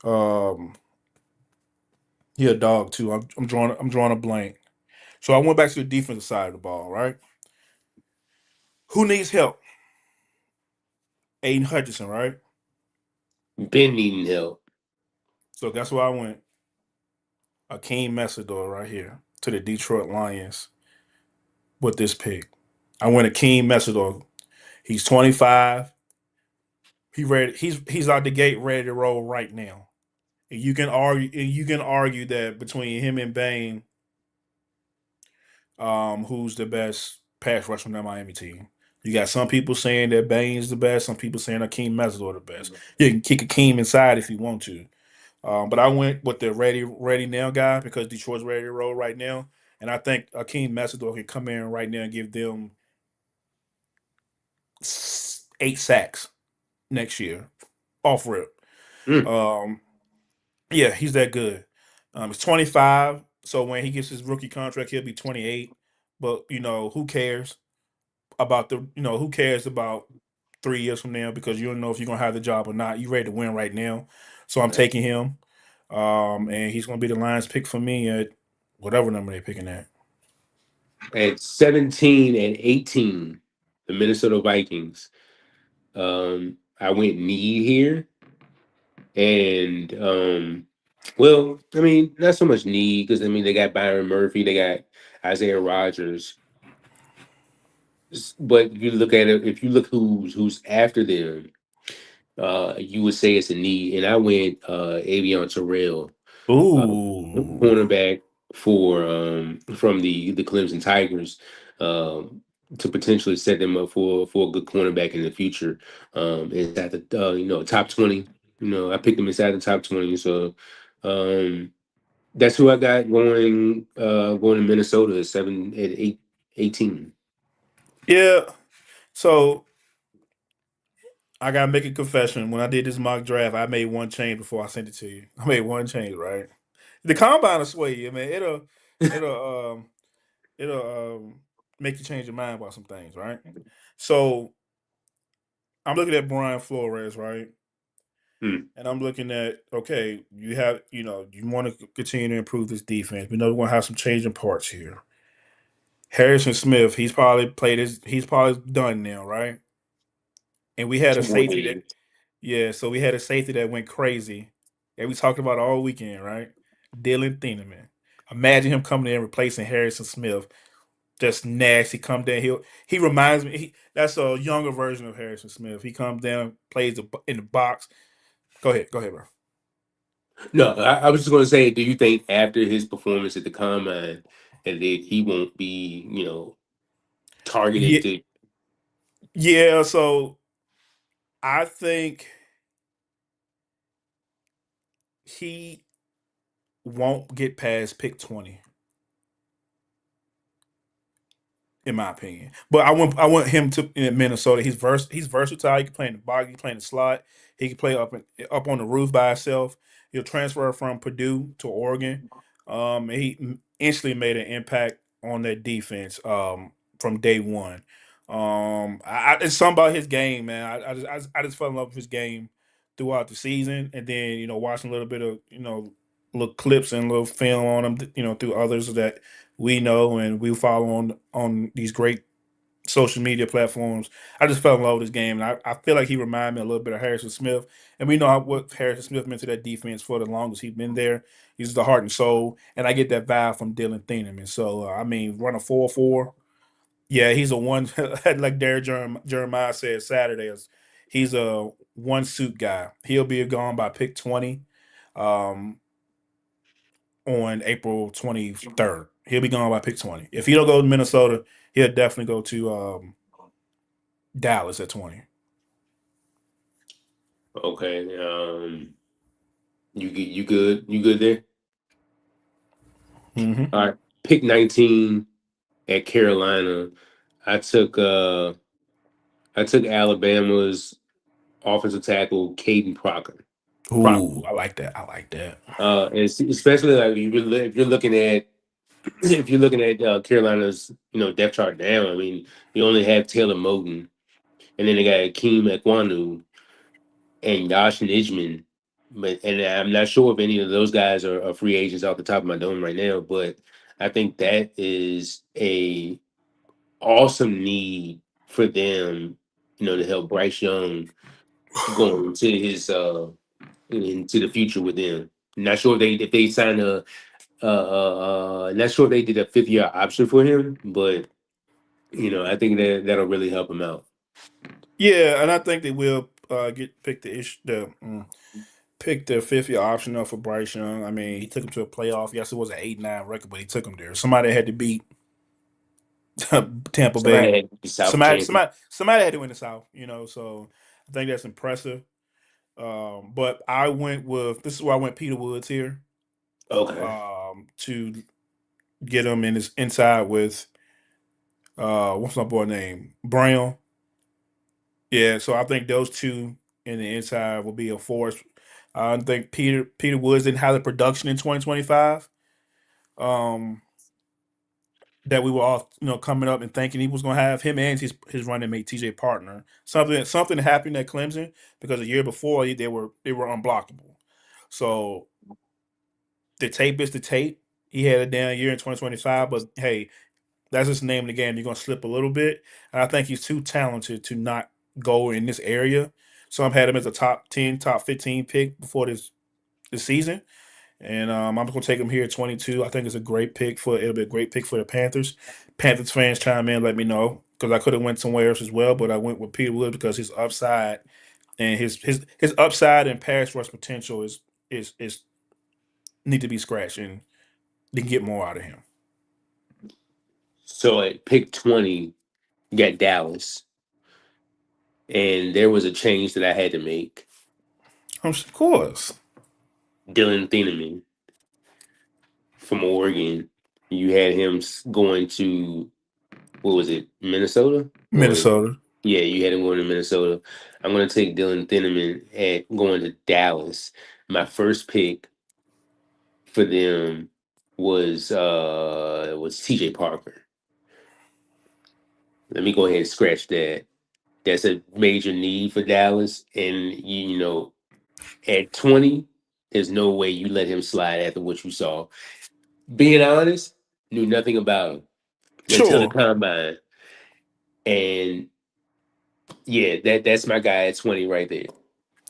Um, he a dog too. I'm drawing a blank. So I went back to the defensive side of the ball, right? Who needs help? Aiden Hutchinson, right? Been needing help. So that's why I went Akeem Messidor right here to the Detroit Lions with this pick. I went Akeem Messidor. He's 25. He's out the gate ready to roll right now. And you can argue that between him and Bain, who's the best pass rusher on that Miami team. You got some people saying that Bane's the best, some people saying Akeem Mesidor the best. You can kick Akeem inside if you want to. But I went with the ready now guy because Detroit's ready to roll right now. And I think Akeem Mesidor can come in right now and give them 8 sacks next year off rip. Mm. Um, yeah, he's that good. He's 25, so when he gets his rookie contract, he'll be 28. But who cares about who cares about 3 years from now because you don't know if you're gonna have the job or not. You ready to win right now, so I'm taking him. And he's gonna be the Lions pick for me at whatever number they're picking at. At 17 and 18, the Minnesota Vikings. I went need here, and well, I mean, not so much need because I mean they got Byron Murphy, they got Isaiah Rogers, but you look at it. If you look who's after them, you would say it's a need. And I went Avion Terrell, uh, Ooh, cornerback for from the Clemson Tigers, um, to potentially set them up for a good cornerback in the future. Inside the top 20. I picked him inside the top 20. So um, that's who I got going to Minnesota at 18. yeah. So I gotta make a confession. When I did this mock draft, I made one change before I sent it to you. I made one change, right? The combine will sway you, man. It'll make you change your mind about some things, right? So I'm looking at Brian Flores, right? Hmm. And I'm looking at, okay, you want to continue to improve this defense. We know we're gonna have some changing parts here. Harrison Smith, he's probably done now, right? And we had a Two more safety that, years. yeah, so we had a safety that went crazy that we talked about all weekend, right? Dylan Thieneman. Imagine him coming in and replacing Harrison Smith. Just nasty. Come down. He reminds me. That's a younger version of Harrison Smith. He comes down, plays in the box. Go ahead, bro. No, I was just going to say, do you think after his performance at the combine, and that he won't be, targeted Yeah, to? yeah. So I think he won't get past pick 20. In my opinion. But I want him to in Minnesota. He's versatile. He can play in the box. He can play in the slot. He can play up on the roof by himself. He'll transfer from Purdue to Oregon. He instantly made an impact on that defense from day one. It's something about his game, man. I just fell in love with his game throughout the season, and then watching a little bit of little clips and little film on him, through others that we know and we follow on these great social media platforms. I just fell in love with this game, and I feel like he reminded me a little bit of Harrison Smith. And we know what Harrison Smith meant to that defense for the longest he's been there. He's the heart and soul, and I get that vibe from Dylan Thieneman. So I mean, run a 4-4. Yeah, he's a one like Jeremiah said Saturday. He's a one suit guy. He'll be gone by pick 20. Um, on April 23rd. He'll be gone by pick 20. If he don't go to Minnesota, he'll definitely go to Dallas at 20. Okay, you good there? Mm-hmm. All right, pick 19 at Carolina. I took uh I took Alabama's offensive tackle Caden Proctor. Ooh, I like that. I like that. Especially like if you're looking at if you're looking at Carolina's depth chart now. I mean, you only have Taylor Moton, and then they got Akeem Ekwonu and Yash Nijman. But and I'm not sure if any of those guys are free agents off the top of my dome right now. But I think that is a awesome need for them, to help Bryce Young going into the future with them. Not sure if they sign not sure if they did a 5th year option for him, but I think that'll really help him out. Yeah, and I think they will get pick pick the 5th year option up for Bryce Young. I mean, he took him to a playoff. Yes, it was an 8-9 record, but he took him there. Somebody had to beat. Tampa Somebody Bay. had to be South champion. Somebody had to win the South, so I think that's impressive. But I went with this is why I went Peter Woods here. Okay. To get him in his inside with what's my boy name? Brown. Yeah, so I think those two in the inside will be a force. I think Peter Woods didn't have the production in 2025. Um, that we were all coming up and thinking he was going to have him and his running mate TJ Partner. Something happened at Clemson because the year before they were unblockable. So the tape is the tape. He had a down year in 2025, but hey, that's just the name of the game. You're going to slip a little bit, and I think he's too talented to not go in this area. So I've had him as a top 10, top 15 pick before this season. And I'm just gonna take him here at 22. I think it's a great pick it'll be a great pick for the Panthers. Panthers fans chime in, let me know because I could have went somewhere else as well, but I went with Peter Wood because his upside and his upside and pass rush potential is need to be scratched and they can get more out of him. So at pick 20, you got Dallas, and there was a change that I had to make. Of course, Dylan Thieneman from Oregon. You had him going to, what was it, Minnesota? Or Minnesota. yeah, you had him going to Minnesota. I'm going to take Dylan Thieneman at going to Dallas. My first pick for them was TJ Parker. Let me go ahead and scratch that. That's a major need for Dallas, and at 20, there's no way you let him slide after what you saw. Being honest, knew nothing about him until the Sure. combine, and yeah, that's my guy at 20 right there.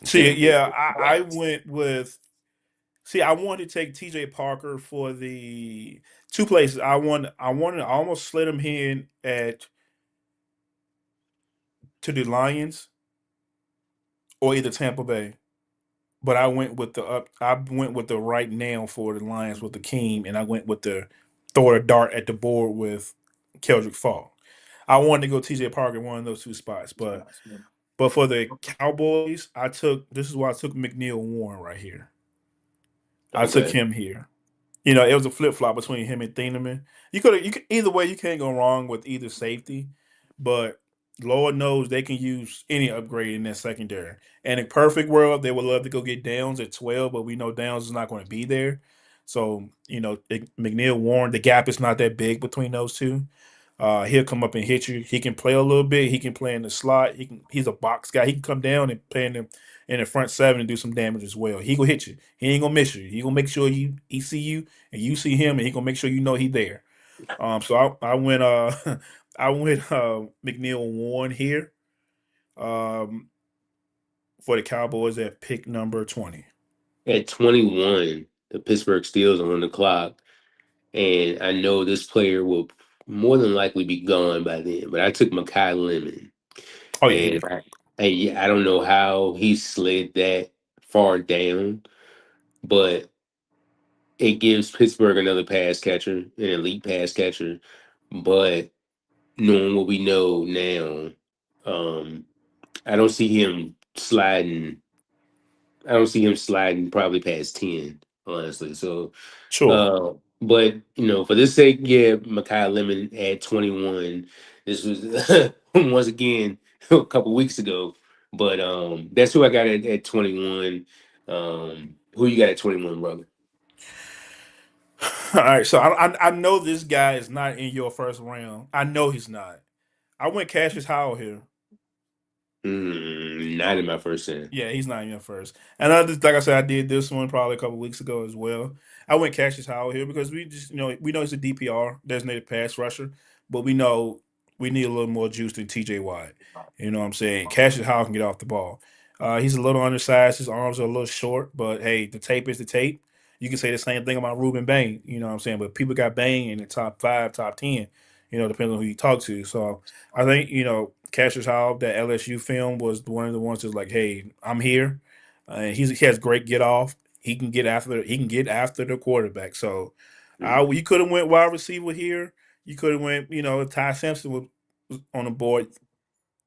See, Dylan yeah, Thieneman. I went with. See, I wanted to take T.J. Parker for the two places. I almost slid him in at to the Lions or either Tampa Bay. But I went with the up. I went with the right now for the Lions with the Keem, and I went with the throw a dart at the board with Keldrick Fall. I wanted to go T.J. Parker in one of those two spots, but for the Cowboys, I took this is why I took McNeil Warren right here. I took Okay. him here. It was a flip flop between him and Thieneman. You could either way. You can't go wrong with either safety, but Lord knows they can use any upgrade in that secondary. And in perfect world, they would love to go get Downs at 12, but we know Downs is not going to be there. So McNeil Warren, the gap is not that big between those two. He'll come up and hit you. He can play a little bit. He can play in the slot. He's a box guy. He can come down and play in the front seven and do some damage as well. He gonna hit you. He ain't gonna miss you. He gonna make sure he see you and you see him, and he gonna make sure you know he there. So I went I went McNeil Warren here um for the Cowboys at pick number 20. At 21, the Pittsburgh Steelers are on the clock, and I know this player will more than likely be gone by then. But I took Makai Lemon, Oh yeah, he and did. I don't know how he slid that far down, but it gives Pittsburgh another pass catcher, an elite pass catcher. But knowing what we know now, um, I don't see him sliding. I don't see him sliding probably past 10, honestly. So, Sure. but for this sake, yeah, Makai Lemon at 21. This was once again a couple weeks ago, but that's who I got at 21. Who you got at 21, brother? All right, so I know this guy is not in your first round. I know he's not. I went Cassius Howell here. Not in my first ten. Yeah, he's not even first. And I just like I said, I did this one probably a couple weeks ago as well. I went Cassius Howell here because we just we know he's a DPR designated pass rusher, but we know we need a little more juice than TJ Watt. You know what I'm saying? Cassius Howell can get off the ball. He's a little undersized. His arms are a little short, but hey, the tape is the tape. You can say the same thing about Ruben Bain. You know what I'm saying? But people got Bain in the top 5, top 10. Depending on who you talk to. So I think Cassius Howell, that LSU film was one of the ones that's like, hey, I'm here. He has great get off. He can get after the quarterback. So you could have went wide receiver here. You could have went, if Ty Simpson was on the board,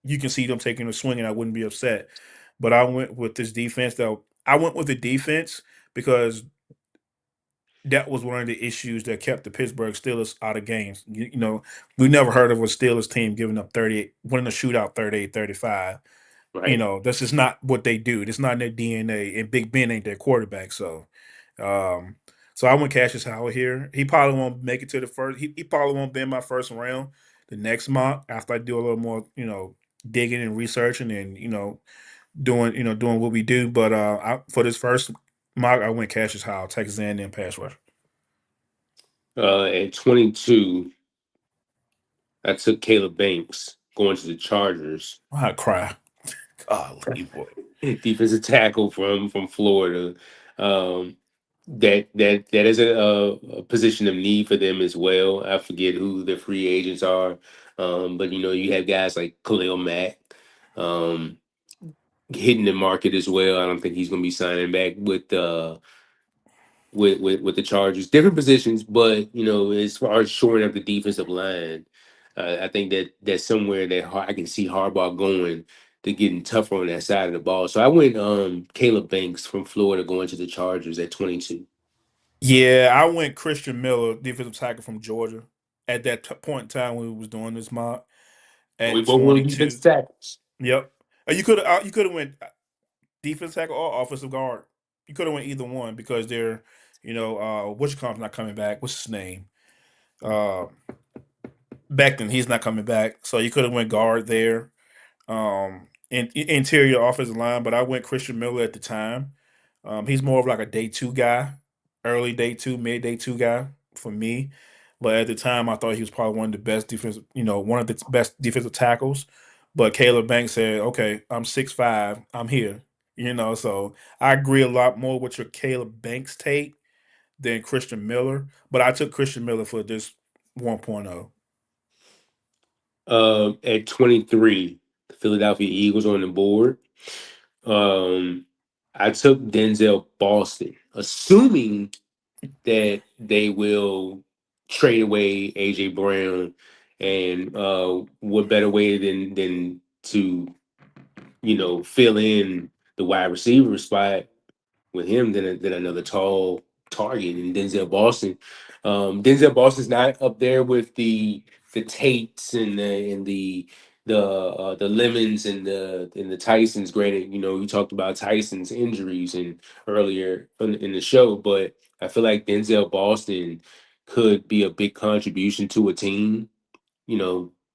you can see them taking a swing, and I wouldn't be upset. But I went with this defense, though. I went with the defense because that was one of the issues that kept the Pittsburgh Steelers out of games. We never heard of a Steelers team giving up 38, winning a shootout 38-35. Right. That's just not what they do. It's not in their DNA, and Big Ben ain't their quarterback. Um, so I went Cassius Howard here. He probably won't make it to the first. He probably won't be in my first round. The next mock, after I do a little more, digging and researching, and doing what we do. But for this first mock, I went Cassius Howard, Texas A&M pass rush. At 22, I took Caleb Banks going to the Chargers. I cry. Golly, boy. Defensive tackle from Florida. Um, that is a position of need for them as well. I forget who the free agents are, but you have guys like Khalil Mack um, hitting the market as well. I don't think he's going to be signing back with the Chargers. Different positions, but as far as shoring up the defensive line, I think that's somewhere that I can see Harbaugh going to getting tougher on that side of the ball. So I went Caleb Banks from Florida going to the Chargers at 22. Yeah, I went Christian Miller, defensive tackle from Georgia, at that point in time when we was doing this mock We at both went 22. defensive tackles. Yep. You could have went defense tackle or offensive guard. You could have went either one because they're, Wishcom's not coming back. What's his name? Uh, Beckton, he's not coming back. So you could have went guard there. Interior offensive line, but I went Christian Miller at the time. He's more of like a day two guy, early day two, mid day two guy for me. But at the time, I thought he was probably one of the best defensive, one of the best defensive tackles. But Caleb Banks said, "Okay, I'm 6'5", I'm here." So I agree a lot more with your Caleb Banks take than Christian Miller. But I took Christian Miller for this 1.0. At 23, the Philadelphia Eagles on the board. Um, I took Denzel Boston, assuming that they will trade away AJ Brown, and what better way than to fill in the wide receiver spot with him than another tall target in Denzel Boston. Denzel Boston's not up there with the Tates and the Lemons and the Tysons. Granted, you talked about Tyson's injuries and earlier in the show, but I feel like Denzel Boston could be a big contribution to a team.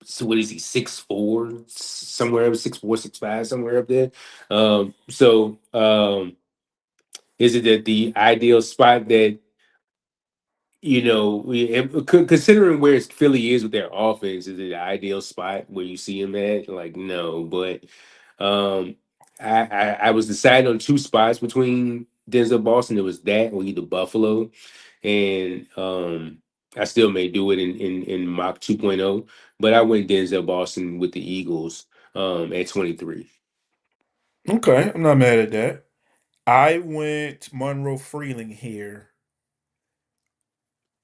So what is he, 6'4", somewhere up 6'4", 6'5", somewhere up there. Is it that the ideal spot that considering where Philly is with their offense, is it the ideal spot where you see him at? Like, no, but um, I was deciding on two spots between Denzel Boston. It was that or either Buffalo, and I still may do it in mock 2.0, but I went Denzel Boston with the Eagles at 23. Okay, I'm not mad at that. I went Monroe Freeling here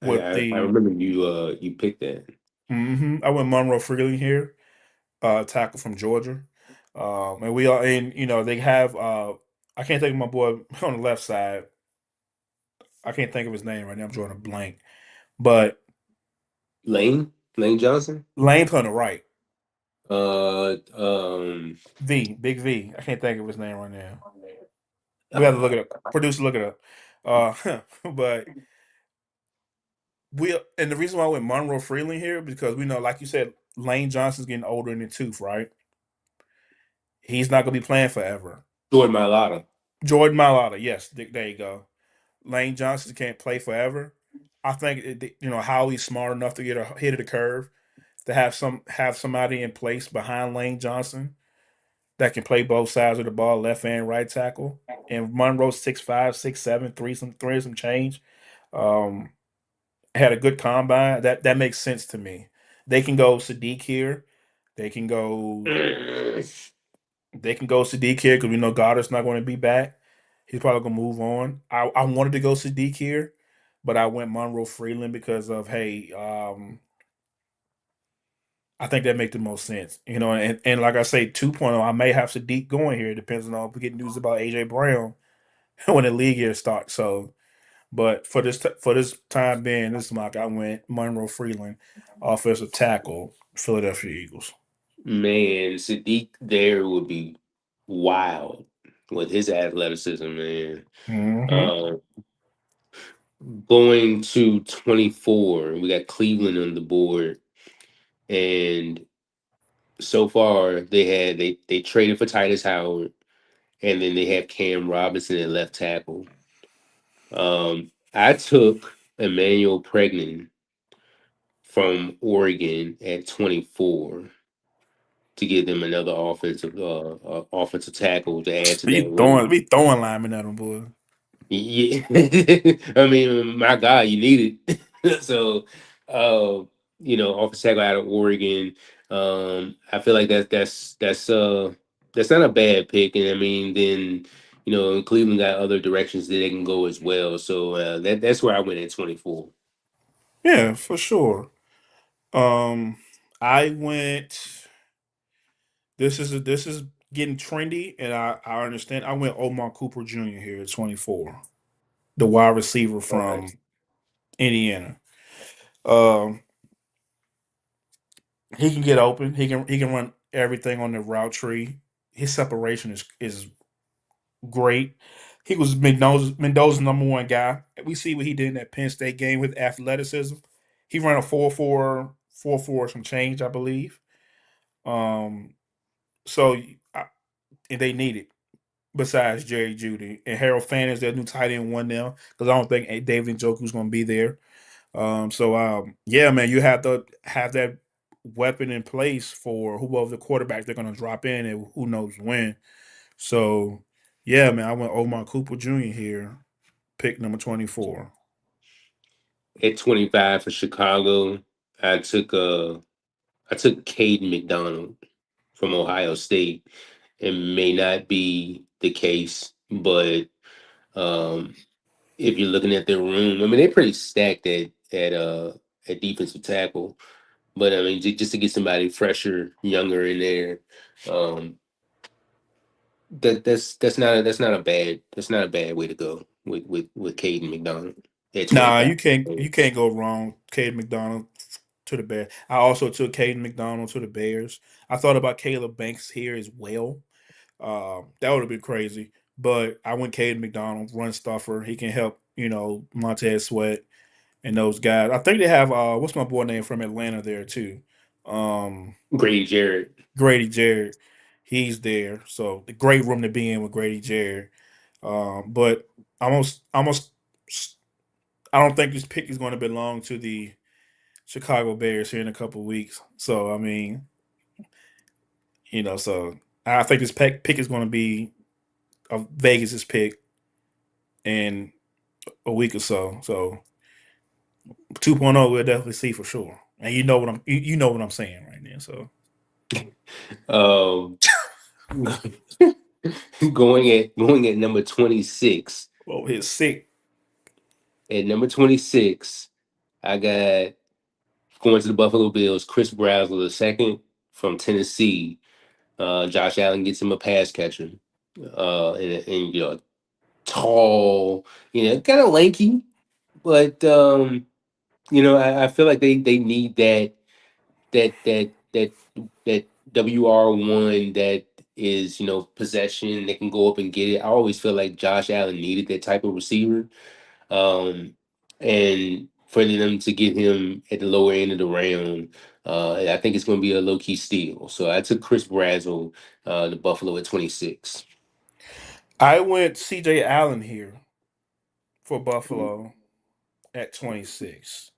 I, with I the. remember you picked that. I went Monroe Freeling here, tackle from Georgia, and we are in. They have. I can't think of my boy on the left side. I can't think of his name right now. I'm drawing a blank. But Lane Johnson. Lane's on the right. Uh, um, Big V. I can't think of his name right now. We have to look it up. Producer, look it up. But and the reason why I went Monroe Freeling here because we know, like you said, Lane Johnson's getting older in the tooth, right? He's not gonna be playing forever. Jordan Mailata. Jordan Mailata, yes, there you go. Lane Johnson can't play forever. I think Howie's smart enough to get ahead of the curve to have somebody in place behind Lane Johnson that can play both sides of the ball, left and right tackle. And Monroe's 6'5", 6'7", three some change. Um, had a good combine. That makes sense to me. They can go Sadiq here. They can go Sadiq here because we know Goddard's not going to be back. He's probably gonna move on. I wanted to go Sadiq here, but I went Monroe Freeland because of, hey, I think that makes the most sense. And like I say, 2.0, I may have to deep going here, depends on if we get news about AJ Brown when the league year starts. So, but for this time being, this mock, I went Monroe Freeland, offensive tackle, Philadelphia Eagles. Man, Sadiq there would be wild with his athleticism, man. Hmm. Uh, Going to 24, we got Cleveland on the board, and so far they traded for Titus Howard, and then they have Cam Robinson at left tackle. I took Emmanuel Pregnan from Oregon at 24 to give them another offensive tackle to add to that room. We throwing linemen at them, boy. Yeah, I mean, my God, you need it. So, uh, offensive tackle out of Oregon. I feel like that's not a bad pick, and I mean, then Cleveland got other directions that they can go as well. So that's where I went at 24. Yeah, for sure. Um, I went. This is getting trendy, and I understand. I went Omar Cooper Jr. here at 24, the wide receiver Okay. from Indiana. Um, he can get open. He can run everything on the route tree. His separation is great. He was Mendoza's number one guy. We see what he did in that Penn State game with athleticism. He ran a 4.4 some change, I believe. Um, so I, and they need it. Besides Jerry Judy and Harold Fan is their new tight end one now because I don't think David Njoku's going to be there. Yeah, man, you have to have that weapon in place for whoever the quarterback they're going to drop in and who knows when. So, yeah, man, I went Omar Cooper Jr. here, pick number 24. At 25 for Chicago, I took uh I took Caden McDonald from Ohio State. It may not be the case, but um, if you're looking at their room, I mean they're pretty stacked at defensive tackle. But I mean, just to get somebody fresher, younger in there, um, that's not a bad way to go with Caden McDonald at Nah, 25. you can't go wrong. Caden McDonald to the Bears. I also took Caden McDonald to the Bears. I thought about Caleb Banks here as well. That would have been crazy. But I went Caden McDonald, run stuffer. He can help, Montez Sweat and those guys. I think they have what's my boy name from Atlanta there too. Um, Grady Jarrett. Grady Jarrett. He's there. So the great room to be in with Grady Jarrett. But almost I don't think this pick is going to belong to the Chicago Bears here in a couple of weeks. So I mean, so I think this pick is going to be Vegas's pick in a week or so. So 2.0 we'll definitely see for sure. And you know what I'm saying right now. So Um, going at number 26. oh, he's sick. At number 26, I got going to the Buffalo Bills, Chris Brazzell the second from Tennessee. Josh Allen gets him a pass catcher. And tall, kind of lanky, but I feel like they need that that that that WR1 that is possession. They can go up and get it. I always feel like Josh Allen needed that type of receiver, and for them to get him at the lower end of the round, I think it's going to be a low key steal. So I took Chris Brazzell, the Buffalo at 26. I went CJ Allen here for Buffalo at 26.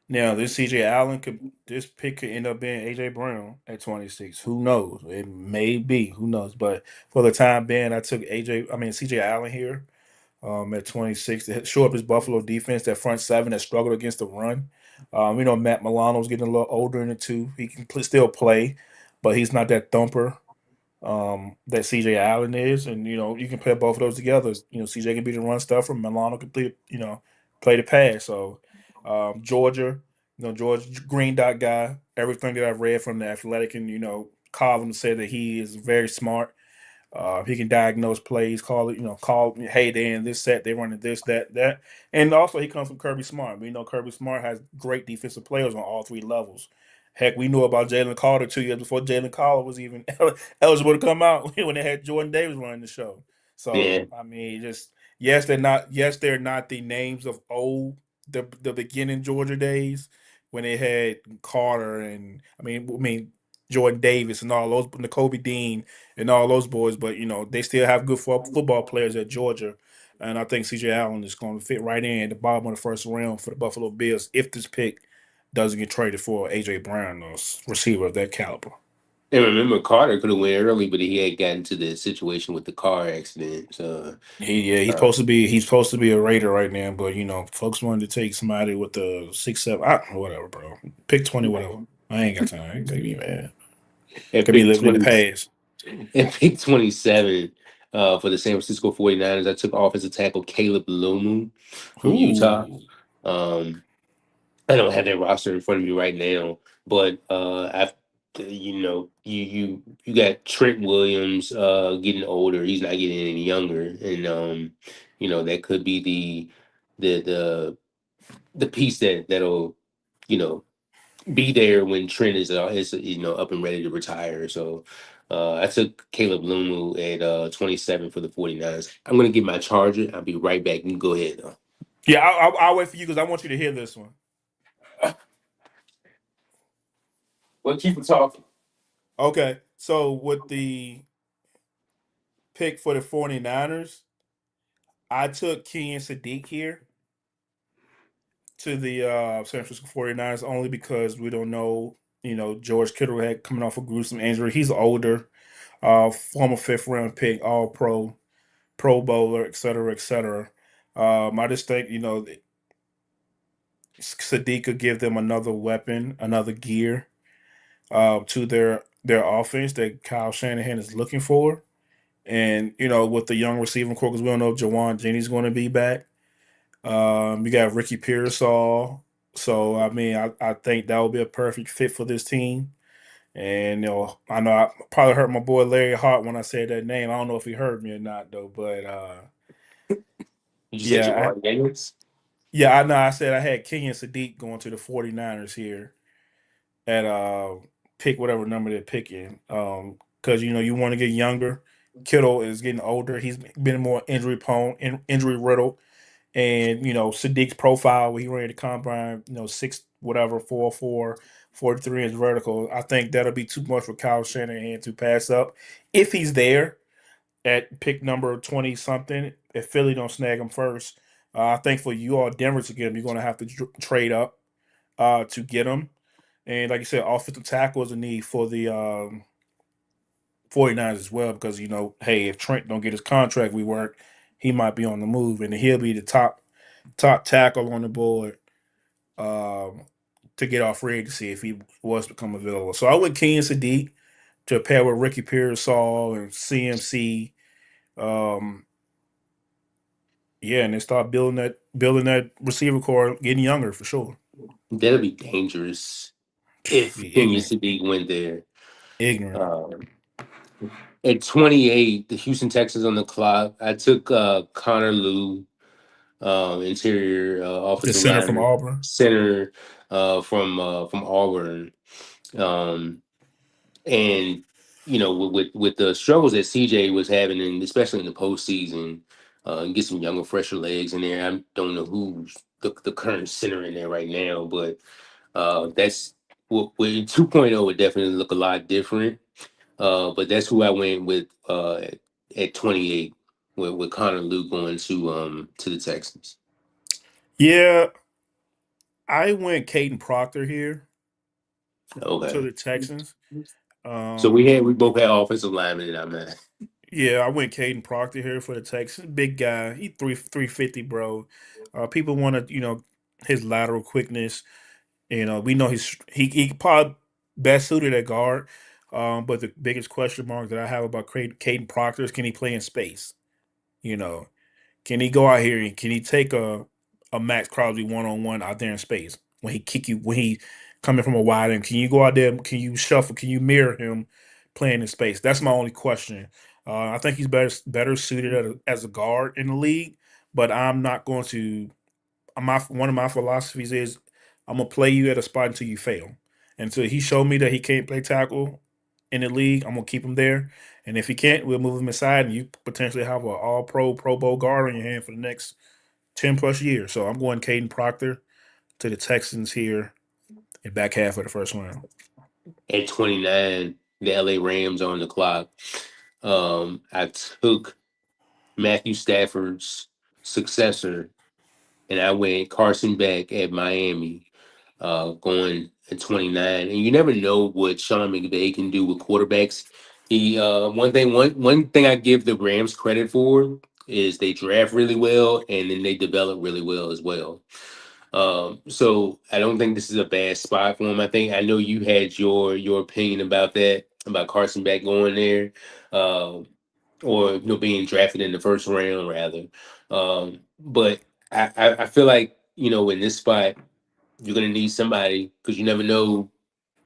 Now this pick could end up being AJ Brown at 26. Who knows? It may be. Who knows? But for the time being, I took CJ Allen here at 26 to show up his Buffalo defense, that front seven that struggled against the run. Matt Milano's getting a little older in it too. He can still play, but he's not that thumper that CJ Allen is. And, you can play both of those together. CJ can be the run stuffer. Milano can play the pass. So, Georgia, Georgia green dot guy. everything that I've read from the Athletic and column said that he is very smart. He can diagnose plays, call it, call, hey, they in this set, they running this, that, that. And also, he comes from Kirby Smart. We know Kirby Smart has great defensive players on all three levels. Heck, we knew about Jalen Carter 2 years before Jalen Carter was even eligible to come out when they had Jordan Davis running the show. Yeah. So, I mean, just yes, they're not the names of old the beginning Georgia days when they had Carter and I mean Jordan Davis and all those, Kobe Dean and all those boys, but they still have good football players at Georgia, and I think CJ Allen is going to fit right in at the bottom of the first round for the Buffalo Bills if this pick doesn't get traded for AJ Brown, or receiver of that caliber. And remember, Carter could have went early, but he had gotten to the situation with the car accident. So, He's uh, supposed to be a Raider right now, but folks wanted to take somebody with the 6'7", whatever, bro. Pick 20, whatever. I ain't got time. I ain't gonna be mad. at Could be pick let it 20, pass. at pick 27 for the San Francisco 49ers, I took offensive tackle Caleb Lumu from Utah. Ooh, Um, I don't have that roster in front of me right now, but I've you got Trent Williams getting older. He's not getting any younger, and that could be the the the piece that'll you know be there when Trent is up and ready to retire. So I took Caleb Lumu at 27 for the 49ers. I'm gonna get my charger. I'll be right back. You can go ahead though. yeah. I'll wait for you because I want you to hear this one. Well, keep it talking. Okay, so with the pick for the 49ers, I took Kenyon Sadiq here to the San Francisco 49ers only because we don't know, George Kittle had coming off a gruesome injury. He's older, former fifth round pick, all pro, pro bowler, et cetera, et cetera. I just think, Sadiq could give them another weapon, another gear to their offense that Kyle Shanahan is looking for. And, with the young receiving core, because we don't know if Jawan Jenny's going to be back. You got Ricky Pearsall. So, I mean, I think that would be a perfect fit for this team. And, I know I probably hurt my boy Larry Hart when I said that name. I don't know if he heard me or not, though. But, Did you say yeah, Javon Daniels? I know I said I had Kenyon Sadiq going to the 49ers here at pick whatever number they're picking. Because, you want to get younger. Kittle is getting older. He's been more injury prone, injury riddled. And Sadiq's profile where he ran the combine, six whatever 4'4", 43 inch vertical. I think that'll be too much for Kyle Shanahan to pass up if he's there at pick number 20 something. If Philly don't snag him first, I think for you all Denver to get him, you're going to have to trade up to get him. And like you said, offensive tackle is a need for the 49ers as well because hey, if Trent don't get his contract reworked, he might be on the move and he'll be the top tackle on the board um, to get off free agency if he was to become available. So I went Kenyon Sadiq to pair with Ricky Pearsall and CMC. Um, yeah, and they start building that receiver core, getting younger for sure. That'll be dangerous if Be Kenyon ignorant, Sadiq went there. ignorant. Um, at 28, the Houston Texans on the clock. I took Connor Lew, interior The offensive center from lineman, Auburn. center from Auburn. Um, and with the struggles that CJ was having, and especially in the postseason, get some younger, fresher legs in there. I don't know who's the current center in there right now, but that's with 2.0 would definitely look a lot different. But that's who I went with at 28 with Connor Luke going to the Texans. Yeah, I went Caden Proctor here to Okay. the Texans. So Um, we both had offensive linemen and I'm at. yeah, I went Caden Proctor here for the Texans. Big guy. He 350, bro. People want to, his lateral quickness. We know he probably best suited at guard. But the biggest question mark that I have about Caden Proctor is can he play in space? You know, can he go out here and can he take a Max Crosby 1-on-1 out there in space when he kick you when he coming from a wide end. Can you go out there? Can you shuffle? Can you mirror him playing in space? That's my only question. I think he's better suited as a guard in the league, but I'm not going to. One of my philosophies is I'm gonna play you at a spot until you fail. Until he showed me that he can't play tackle in the league, I'm gonna keep him there. And if he can't, we'll move him aside, and you potentially have an All Pro, Pro Bowl guard on your hand for the next 10 plus years. So I'm going Caden Proctor to the Texans here in back half of the first round. At 29, the LA Rams are on the clock. I took Matthew Stafford's successor, and I went Carson Beck at Miami, going at 29. And you never know what Sean McVay can do with quarterbacks. He one thing I give the Rams credit for is they draft really well and then they develop really well as well. So I don't think this is a bad spot for him. I know you had your opinion about that, about Carson Beck going there, um, or being drafted in the first round rather. But I feel like in this spot you're gonna need somebody because you never know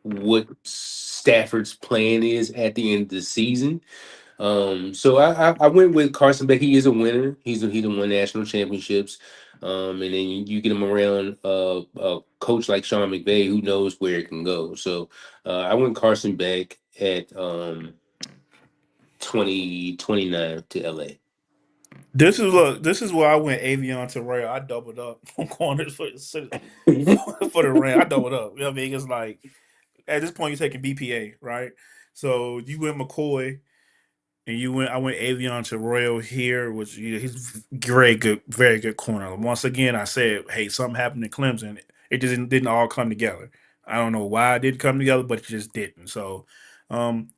what Stafford's plan is at the end of the season. So I went with Carson Beck. He is a winner. He done won national championships. And then you get him around a coach like Sean McVay who knows where it can go. So I went Carson Beck at 29 to LA. This is where I went Avion to Ray. I doubled up on corners for the Ram. I doubled up. You know what I mean? It's like at this point you're taking BPA, right? So you went McCoy and you went. I went Avion to Royal here, which he's very good corner. Once again, I said, hey, something happened in Clemson. It just didn't all come together. I don't know why it did come together, but it just didn't. So,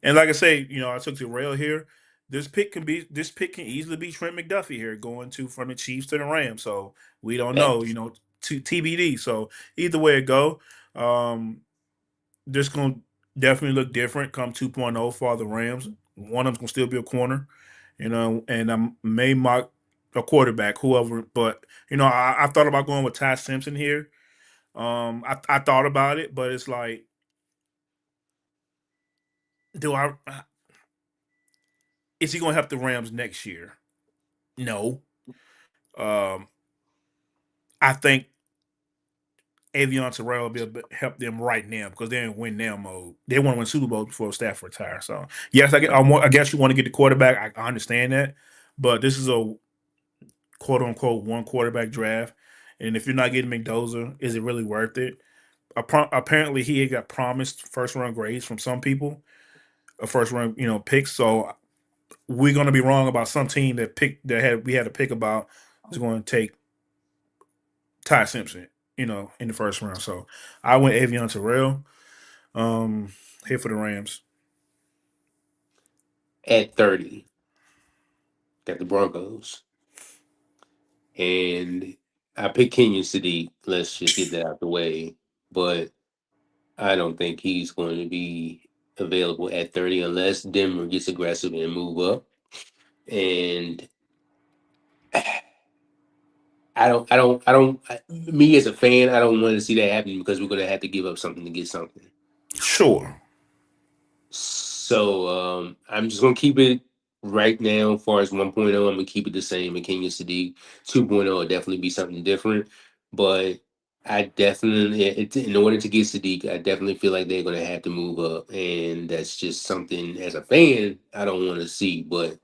and like I say, I took the Rail here. This pick can easily be Trent McDuffie here going to from the Chiefs to the Rams. So we don't know, Facts. to TBD. So either way it go, um, this gonna definitely look different come 2.0 for the Rams. One of them's gonna still be a corner, and I may mock a quarterback, whoever. But I thought about going with Ty Simpson here. I thought about it, but it's like, do I? Is he gonna help the Rams next year? No. Um, I think Avion Terrell will be able to help them right now because they're in win now mode. They want to win Super Bowl before Stafford retires. So yes, I guess you want to get the quarterback. I understand that, but this is a quote unquote one quarterback draft, and if you're not getting Mendoza, is it really worth it? Apparently, he got promised first round grades from some people, a first round picks. So we're going to be wrong about some team we had to pick about is going to take Ty Simpson, in the first round. So I went Avion Terrell. Um, Here for the Rams. At 30, got the Broncos. And I picked Kenyon Sadiq. Let's just get that out the way. But I don't think he's going to be available at 30 unless Denver gets aggressive and move up. And me as a fan, I don't want to see that happen because we're going to have to give up something to get something. Sure. So I'm just going to keep it right now. As far as 1.0, I'm going to keep it the same. And Kenya Sadiq 2.0 will definitely be something different. But I definitely, in order to get Sadiq, I definitely feel like they're going to have to move up. And that's just something as a fan, I don't want to see. But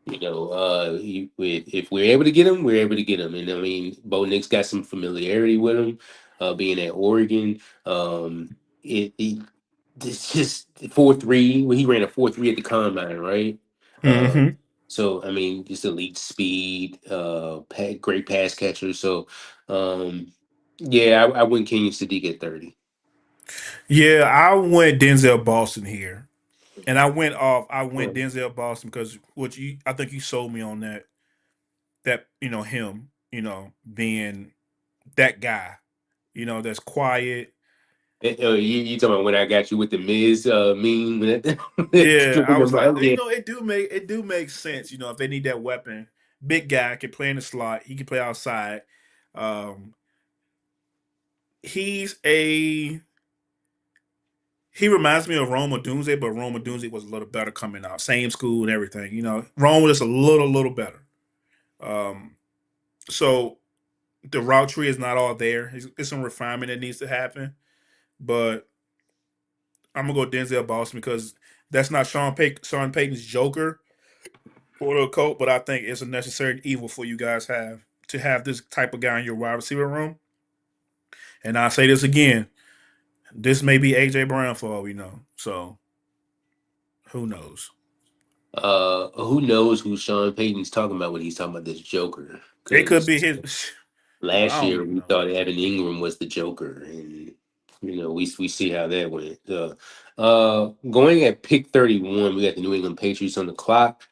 if we're able to get him, we're able to get him. And I mean, Bo Nix got some familiarity with him, being at Oregon. It it's just 4.3. Well, he ran a 4.3 at the combine, right? Uh, Hmm. so I mean, just elite speed, great pass catcher. So, yeah, I wouldn't Kenyon Sadiq at 30. Yeah, I went Denzel Boston here, and I went Hmm. Denzel Boston because I think you sold me on that. That him, being that guy, that's quiet. You talking about when I got you with the Miz meme? Yeah, I was like, Oh yeah, it do make sense. If they need that weapon, big guy can play in the slot. He can play outside. Um, he's a He reminds me of Rome Odunze, but Rome Odunze was a little better coming out. Same school and everything. Rome was just a little better. Um, so the route tree is not all there. It's some refinement that needs to happen. But I'm gonna go Denzel Boston because that's not Sean Payton's Joker quote unquote, but I think it's a necessary evil for you guys have to have this type of guy in your wide receiver room. And I'll say this again: this may be AJ Brown for all we know. So who knows? Who knows who Sean Payton's talking about when he's talking about this Joker? It could be Because his. last I don't year even we know. thought Evan Ingram was the Joker, and we see how that went. Going at pick 31, we got the New England Patriots on the clock.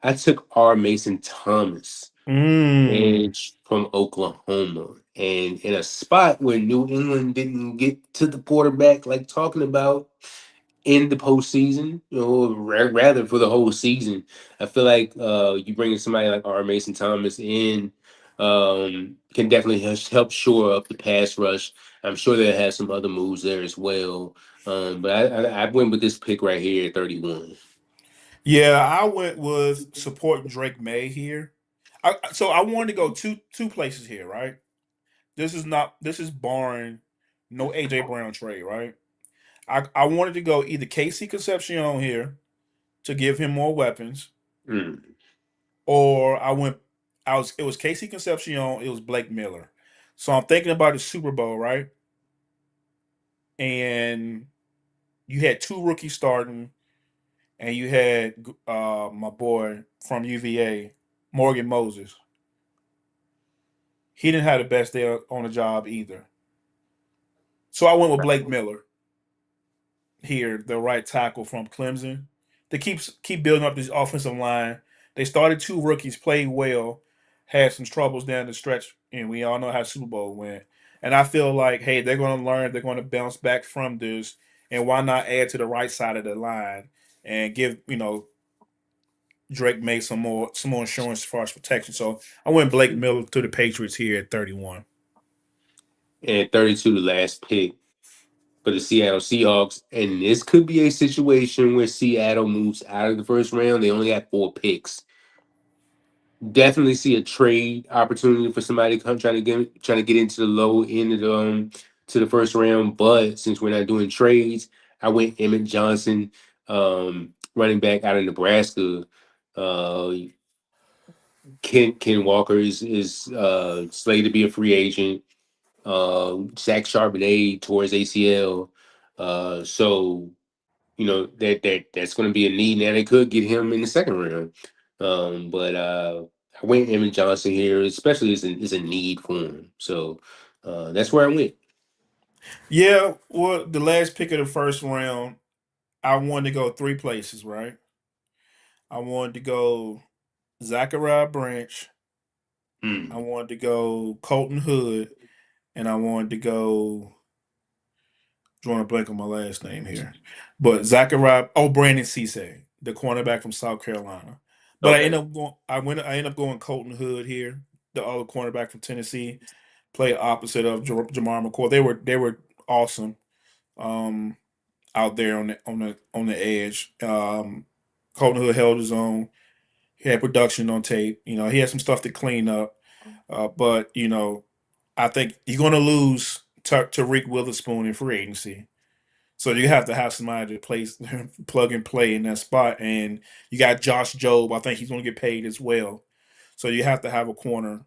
I took R. Mason Thomas, Mm. edge from Oklahoma, and in a spot where New England didn't get to the quarterback, like talking about in the postseason, rather for the whole season. I feel like you bringing somebody like R. Mason Thomas in can definitely help shore up the pass rush. I'm sure they have some other moves there as well. But I went with this pick right here at 31. Yeah, I went with supporting Drake May here. So I wanted to go two places here, right? This is barring no AJ Brown trade, right? I wanted to go either KC Concepcion here to give him more weapons, Mm. or I was it was KC Concepcion, it was Blake Miller. So I'm thinking about the Super Bowl, right? And you had two rookies starting, and you had my boy from UVA, Morgan Moses. He didn't have the best day on the job either. So I went with Blake Miller here, the right tackle from Clemson. They keep building up this offensive line. They started two rookies, played well, had some troubles down the stretch, and we all know how Super Bowl went. And I feel like, hey, they're going to learn, they're going to bounce back from this, and why not add to the right side of the line and give Drake May some more insurance as far as protection. So I went Blake Miller to the Patriots here at 31. And 32, the last pick for the Seattle Seahawks. And this could be a situation where Seattle moves out of the first round. They only have 4 picks. Definitely see a trade opportunity for somebody to come trying to get into the low end of to the first round. But since we're not doing trades, I went Emmett Johnson, running back out of Nebraska. Uh, Ken Walker is slated to be a free agent. Zach Charbonnet towards ACL. So that's going to be a need. Now they could get him in the second round, but I went Evan Johnson here, especially as a need for him. So that's where I went. Yeah, well, the last pick of the first round, I wanted to go three places, right? I wanted to go Zachariah Branch, I Mm. wanted to go Colton Hood, and I wanted to go drawing a blank on my last name here. But Brandon Cisse, the cornerback from South Carolina. But Okay. I ended up going Colton Hood here, the other cornerback from Tennessee, play opposite of Jamar McCoy. They were awesome. Um, Out there on the edge. Colton Hood held his own. He had production on tape. He had some stuff to clean up. But I think you're going to lose Tariq Witherspoon in free agency. So you have to have somebody to place plug and play in that spot. And you got Josh Jobe. I think he's going to get paid as well. So you have to have a corner,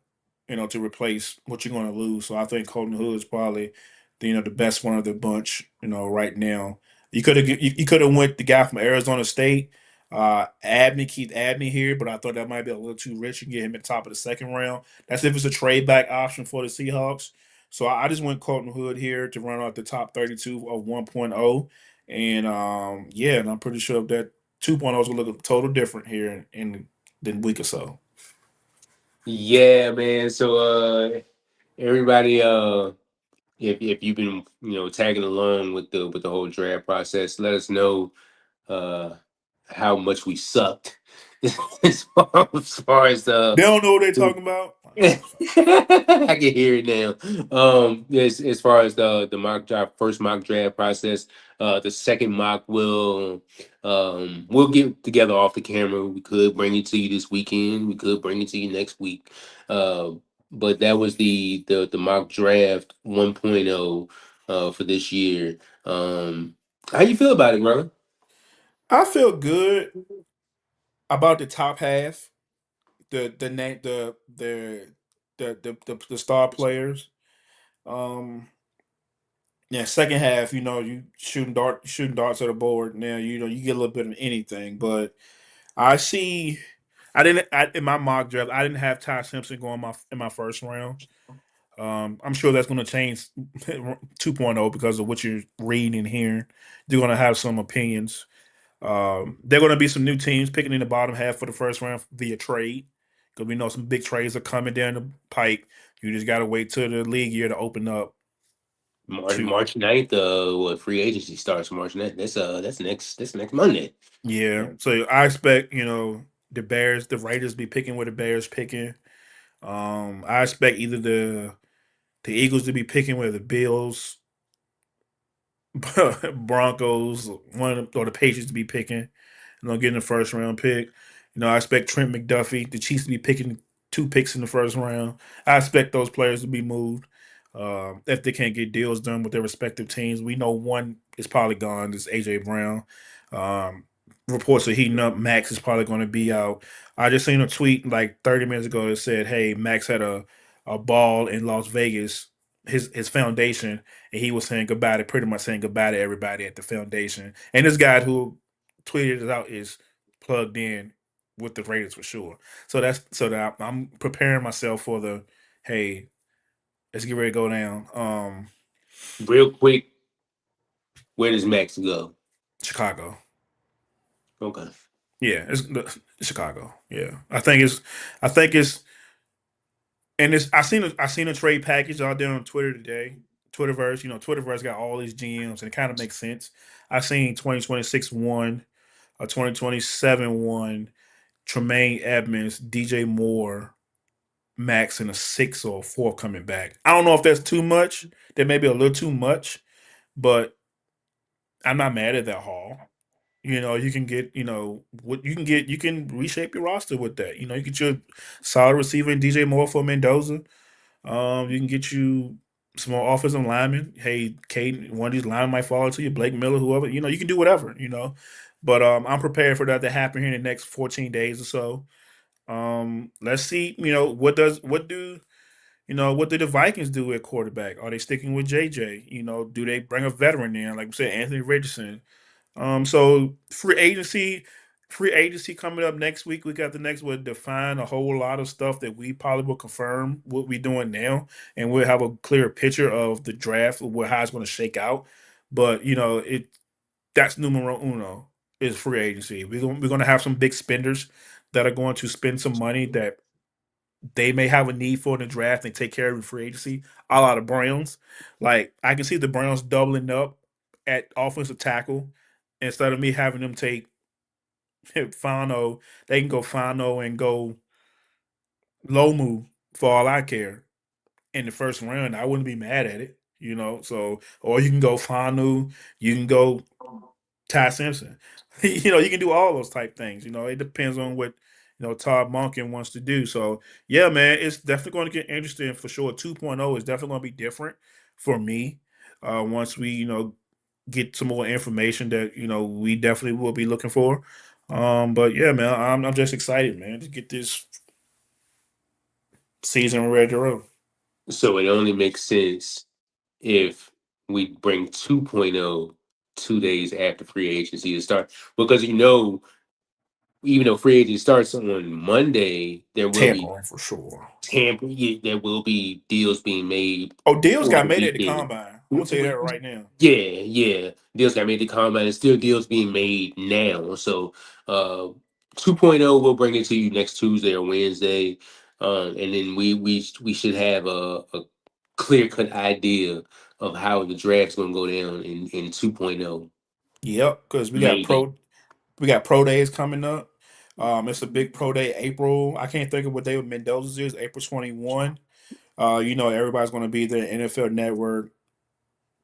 to replace what you're going to lose. So I think Colton Hood is probably the best one of the bunch, right now. You could have went the guy from Arizona State, Keith Abney here, but I thought that might be a little too rich. You can get him at the top of the second round. That's if it's a trade back option for the Seahawks. So I just went Colton Hood here to run out the top 32 of 1.0. And yeah, and I'm pretty sure that 2.0 is going to look a total different here in a week or so. Yeah, man. So everybody, if you've been tagging along with the whole draft process, let us know uh how much we sucked as They don't know what they're talking about. I can hear it now. As far as the mock draft, first mock draft process, the second mock will we'll get together off the camera. We could bring it to you this weekend. We could bring it to you next week. Uh, but that was the mock draft 1.0 for this year. How you feel about it, brother? I feel good about the top half, the name, the star players. Um, yeah, second half, you shooting darts at the board. Now, you get a little bit of anything, but I see. In my mock draft. I didn't have Ty Simpson going in my first round. I'm sure that's going to change 2.0 because of what you're reading and hearing. They're going to have some opinions. There are going to be some new teams picking in the bottom half for the first round via trade because we know some big trades are coming down the pike. You just got to wait till the league year to open up to. March 9th, what free agency starts March 9th. That's next Monday. Yeah. So I expect, the Raiders be picking where the Bears picking. I expect either the Eagles to be picking where the Bills, Broncos, or the Patriots to be picking. Getting the first round pick. I expect Trent McDuffie, the Chiefs to be picking two picks in the first round. I expect those players to be moved if they can't get deals done with their respective teams. We know one is probably gone. This AJ Brown. Um, Reports are heating up. Max is probably going to be out. I just seen a tweet like 30 minutes ago that said, "Hey, Max had a ball in Las Vegas, his foundation, and he was saying goodbye to pretty much saying goodbye to everybody at the foundation." And this guy who tweeted it out is plugged in with the Raiders for sure. So that I'm preparing myself for the hey, let's get ready to go down. Real quick, where does Max go? Chicago. Okay. Yeah, Chicago. Yeah, I think it's and it's I seen a trade package out there on Twitter today. Twitterverse, Twitterverse got all these GMs and it kind of makes sense. I seen 2026 one, a 2027 one, Tremaine Edmonds, DJ Moore, Max, and a six or a four coming back. I don't know if that's too much. That may be a little too much, but I'm not mad at that haul. You can get, what you can get, you can reshape your roster with that. You get your solid receiver in DJ Moore for Mendoza. You can get you some more offensive linemen. Hey, Kate, one of these linemen might fall to you, Blake Miller, whoever. You can do whatever. But I'm prepared for that to happen here in the next 14 days or so. Let's see, what do the Vikings do at quarterback? Are they sticking with JJ? Do they bring a veteran in, like we said, Anthony Richardson? So free agency coming up next week. We got the next will define a whole lot of stuff that we probably will confirm what we're doing now, and we'll have a clearer picture of the draft of how it's going to shake out. But that's numero uno is free agency. We're going to have some big spenders that are going to spend some money that they may have a need for in the draft and take care of in free agency. A lot of Browns, like I can see the Browns doubling up at offensive tackle instead of me having them take Fano. They can go Fano and go Lomu for all I care in the first round. I wouldn't be mad at it. So or you can go Fanu, you can go Ty Simpson. You can do all those type things. It depends on what Todd Monken wants to do. So yeah, man, it's definitely going to get interesting for sure. 2.0 is definitely going to be different for me. Once we get some more information that we definitely will be looking for. But yeah, man, I'm just excited, man, to get this season ready to roll. So it only makes sense if we bring 2.0 2 days after free agency to start. Because even though free agency starts on Monday, there will be Tampering for sure. there will be deals being made Oh, deals over got the made at the weekend. combine. I'm gonna tell you that right now. Yeah, yeah. Deals got made the combine. And still deals being made now. So 2.0 we'll bring it to you next Tuesday or Wednesday. And then we should have a clear cut idea of how the draft's gonna go down in 2.0. Yep, because we got Maybe. pro days coming up. It's a big pro day. April. I can't think of what day with Mendoza's is. April 21. Everybody's going to be there. NFL Network,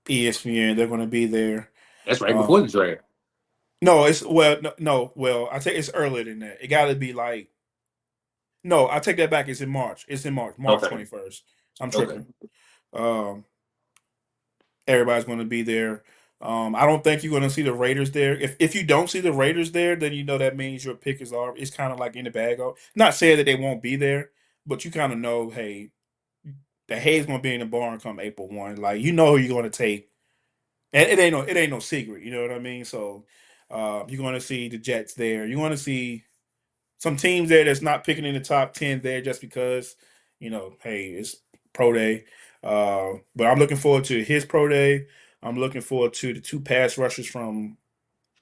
ESPN. They're going to be there. That's right Uh, before the draft. no, it's well, no, no, well, I take it's earlier than that. It got to be like no. I take that back. It's in March. It's in March. March Okay. 21st. I'm Okay. tripping. Um, Everybody's going to be there. I don't think you're going to see the Raiders there. If you don't see the Raiders there, then you know that means your pick is off. It's kind of like in the bag. Not saying that they won't be there, but you kind of know, hey, the hay's going to be in the barn come April 1. Like you know who you're going to take, and it ain't no secret. You know what I mean? So you're going to see the Jets there. You're going to see some teams there that's not picking in the top 10 there just because, hey, it's pro day. But I'm looking forward to his pro day. I'm looking forward to the two pass rushers from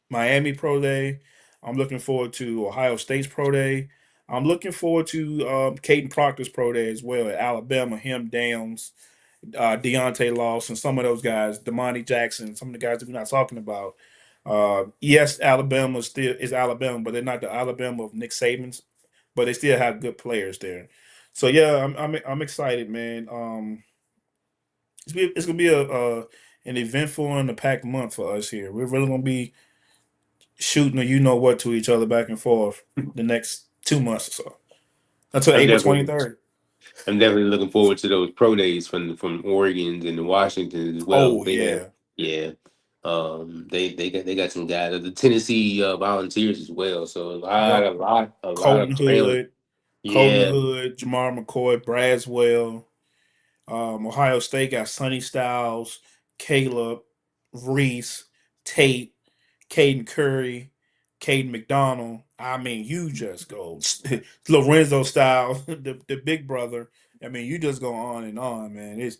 Miami pro day. I'm looking forward to Ohio State's pro day. I'm looking forward to Caden Proctor's pro day as well at Alabama. Him, Downs, Deontay Lawson, some of those guys, Damani Jackson, some of the guys that we're not talking about. Yes, Alabama still is Alabama, but they're not the Alabama of Nick Saban's, but they still have good players there. So yeah, I'm excited, man. It's gonna be a an eventful and a packed month for us here. We're really gonna be shooting a you know what to each other back and forth the next 2 months or so until I'm April definitely 23rd. I'm definitely looking forward to those pro days from Oregon and the Washington as well. Oh They have, yeah, yeah. They got some guys, the Tennessee Volunteers as well. So yep. a lot Colton of talent. Hood, Yeah. Jamar McCoy, Braswell. Ohio State got Sonny Styles, Caleb, Reese, Tate, Caden Curry, Caden McDonald. I mean, you just go Lorenzo Styles, the big brother. I mean, you just go on and on, man. It's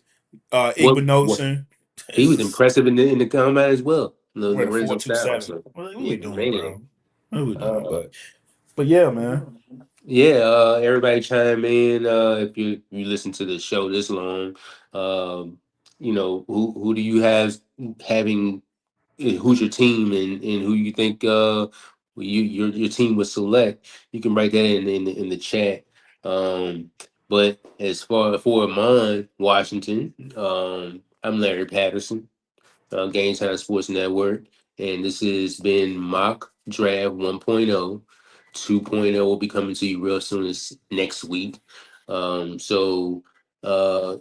What Igbinosun. he was It's impressive in the combat as well. we're at four Lorenzo two Styles. seven. So What we yeah, doing, man. bro? What are we doing? Uh, But yeah, man. yeah, everybody chime in if you listen to the show this long. Um, who do you have having who's your team and who you think your team would select. You can write that in the chat. But as far for mine, Washington, I'm Larry Patterson, Game Time Sports Network, and this has been Mock Draft 1.0. 2.0 will be coming to you real soon as next week.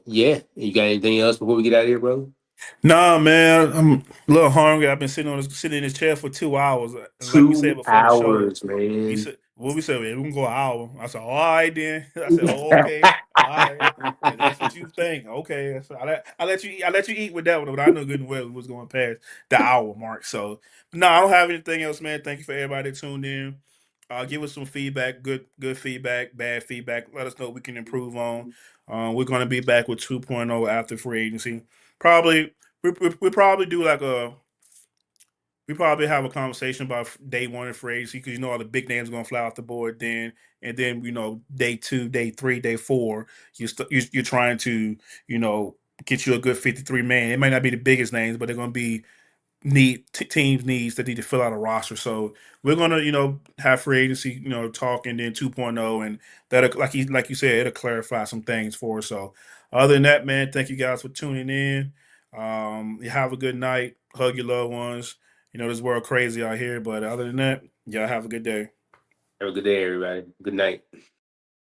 Yeah, you got anything else before we get out of here, bro? Nah, man, I'm a little hungry. I've been sitting in this chair for 2 hours. And like we said Two before the show, hours, man. we said, "Man, we're gonna go an hour." I said, "All right, then." I said, "Oh, okay, all right." And that's what you think. Okay, so I let you eat with that one, but I know good and well it was going past the hour mark. So no, I don't have anything else, man. Thank you for everybody that tuned in. Give us some feedback, good feedback, bad feedback. Let us know what we can improve on. We're gonna be back with 2.0 after free agency. Probably we probably do like a we probably have a conversation about day one of free agency because all the big names are gonna fly off the board then, and then day two, day three, day four, you're trying to get you a good 53 man. It might not be the biggest names, but they're gonna be teams needs that need to fill out a roster. So we're gonna have free agency talk and then 2.0 and that like you said it'll clarify some things for us. So other than that, man, thank you guys for tuning in. You have a good night. Hug your loved ones. This world crazy out here, but other than that, y'all have a good day. Have a good day, everybody. Good night.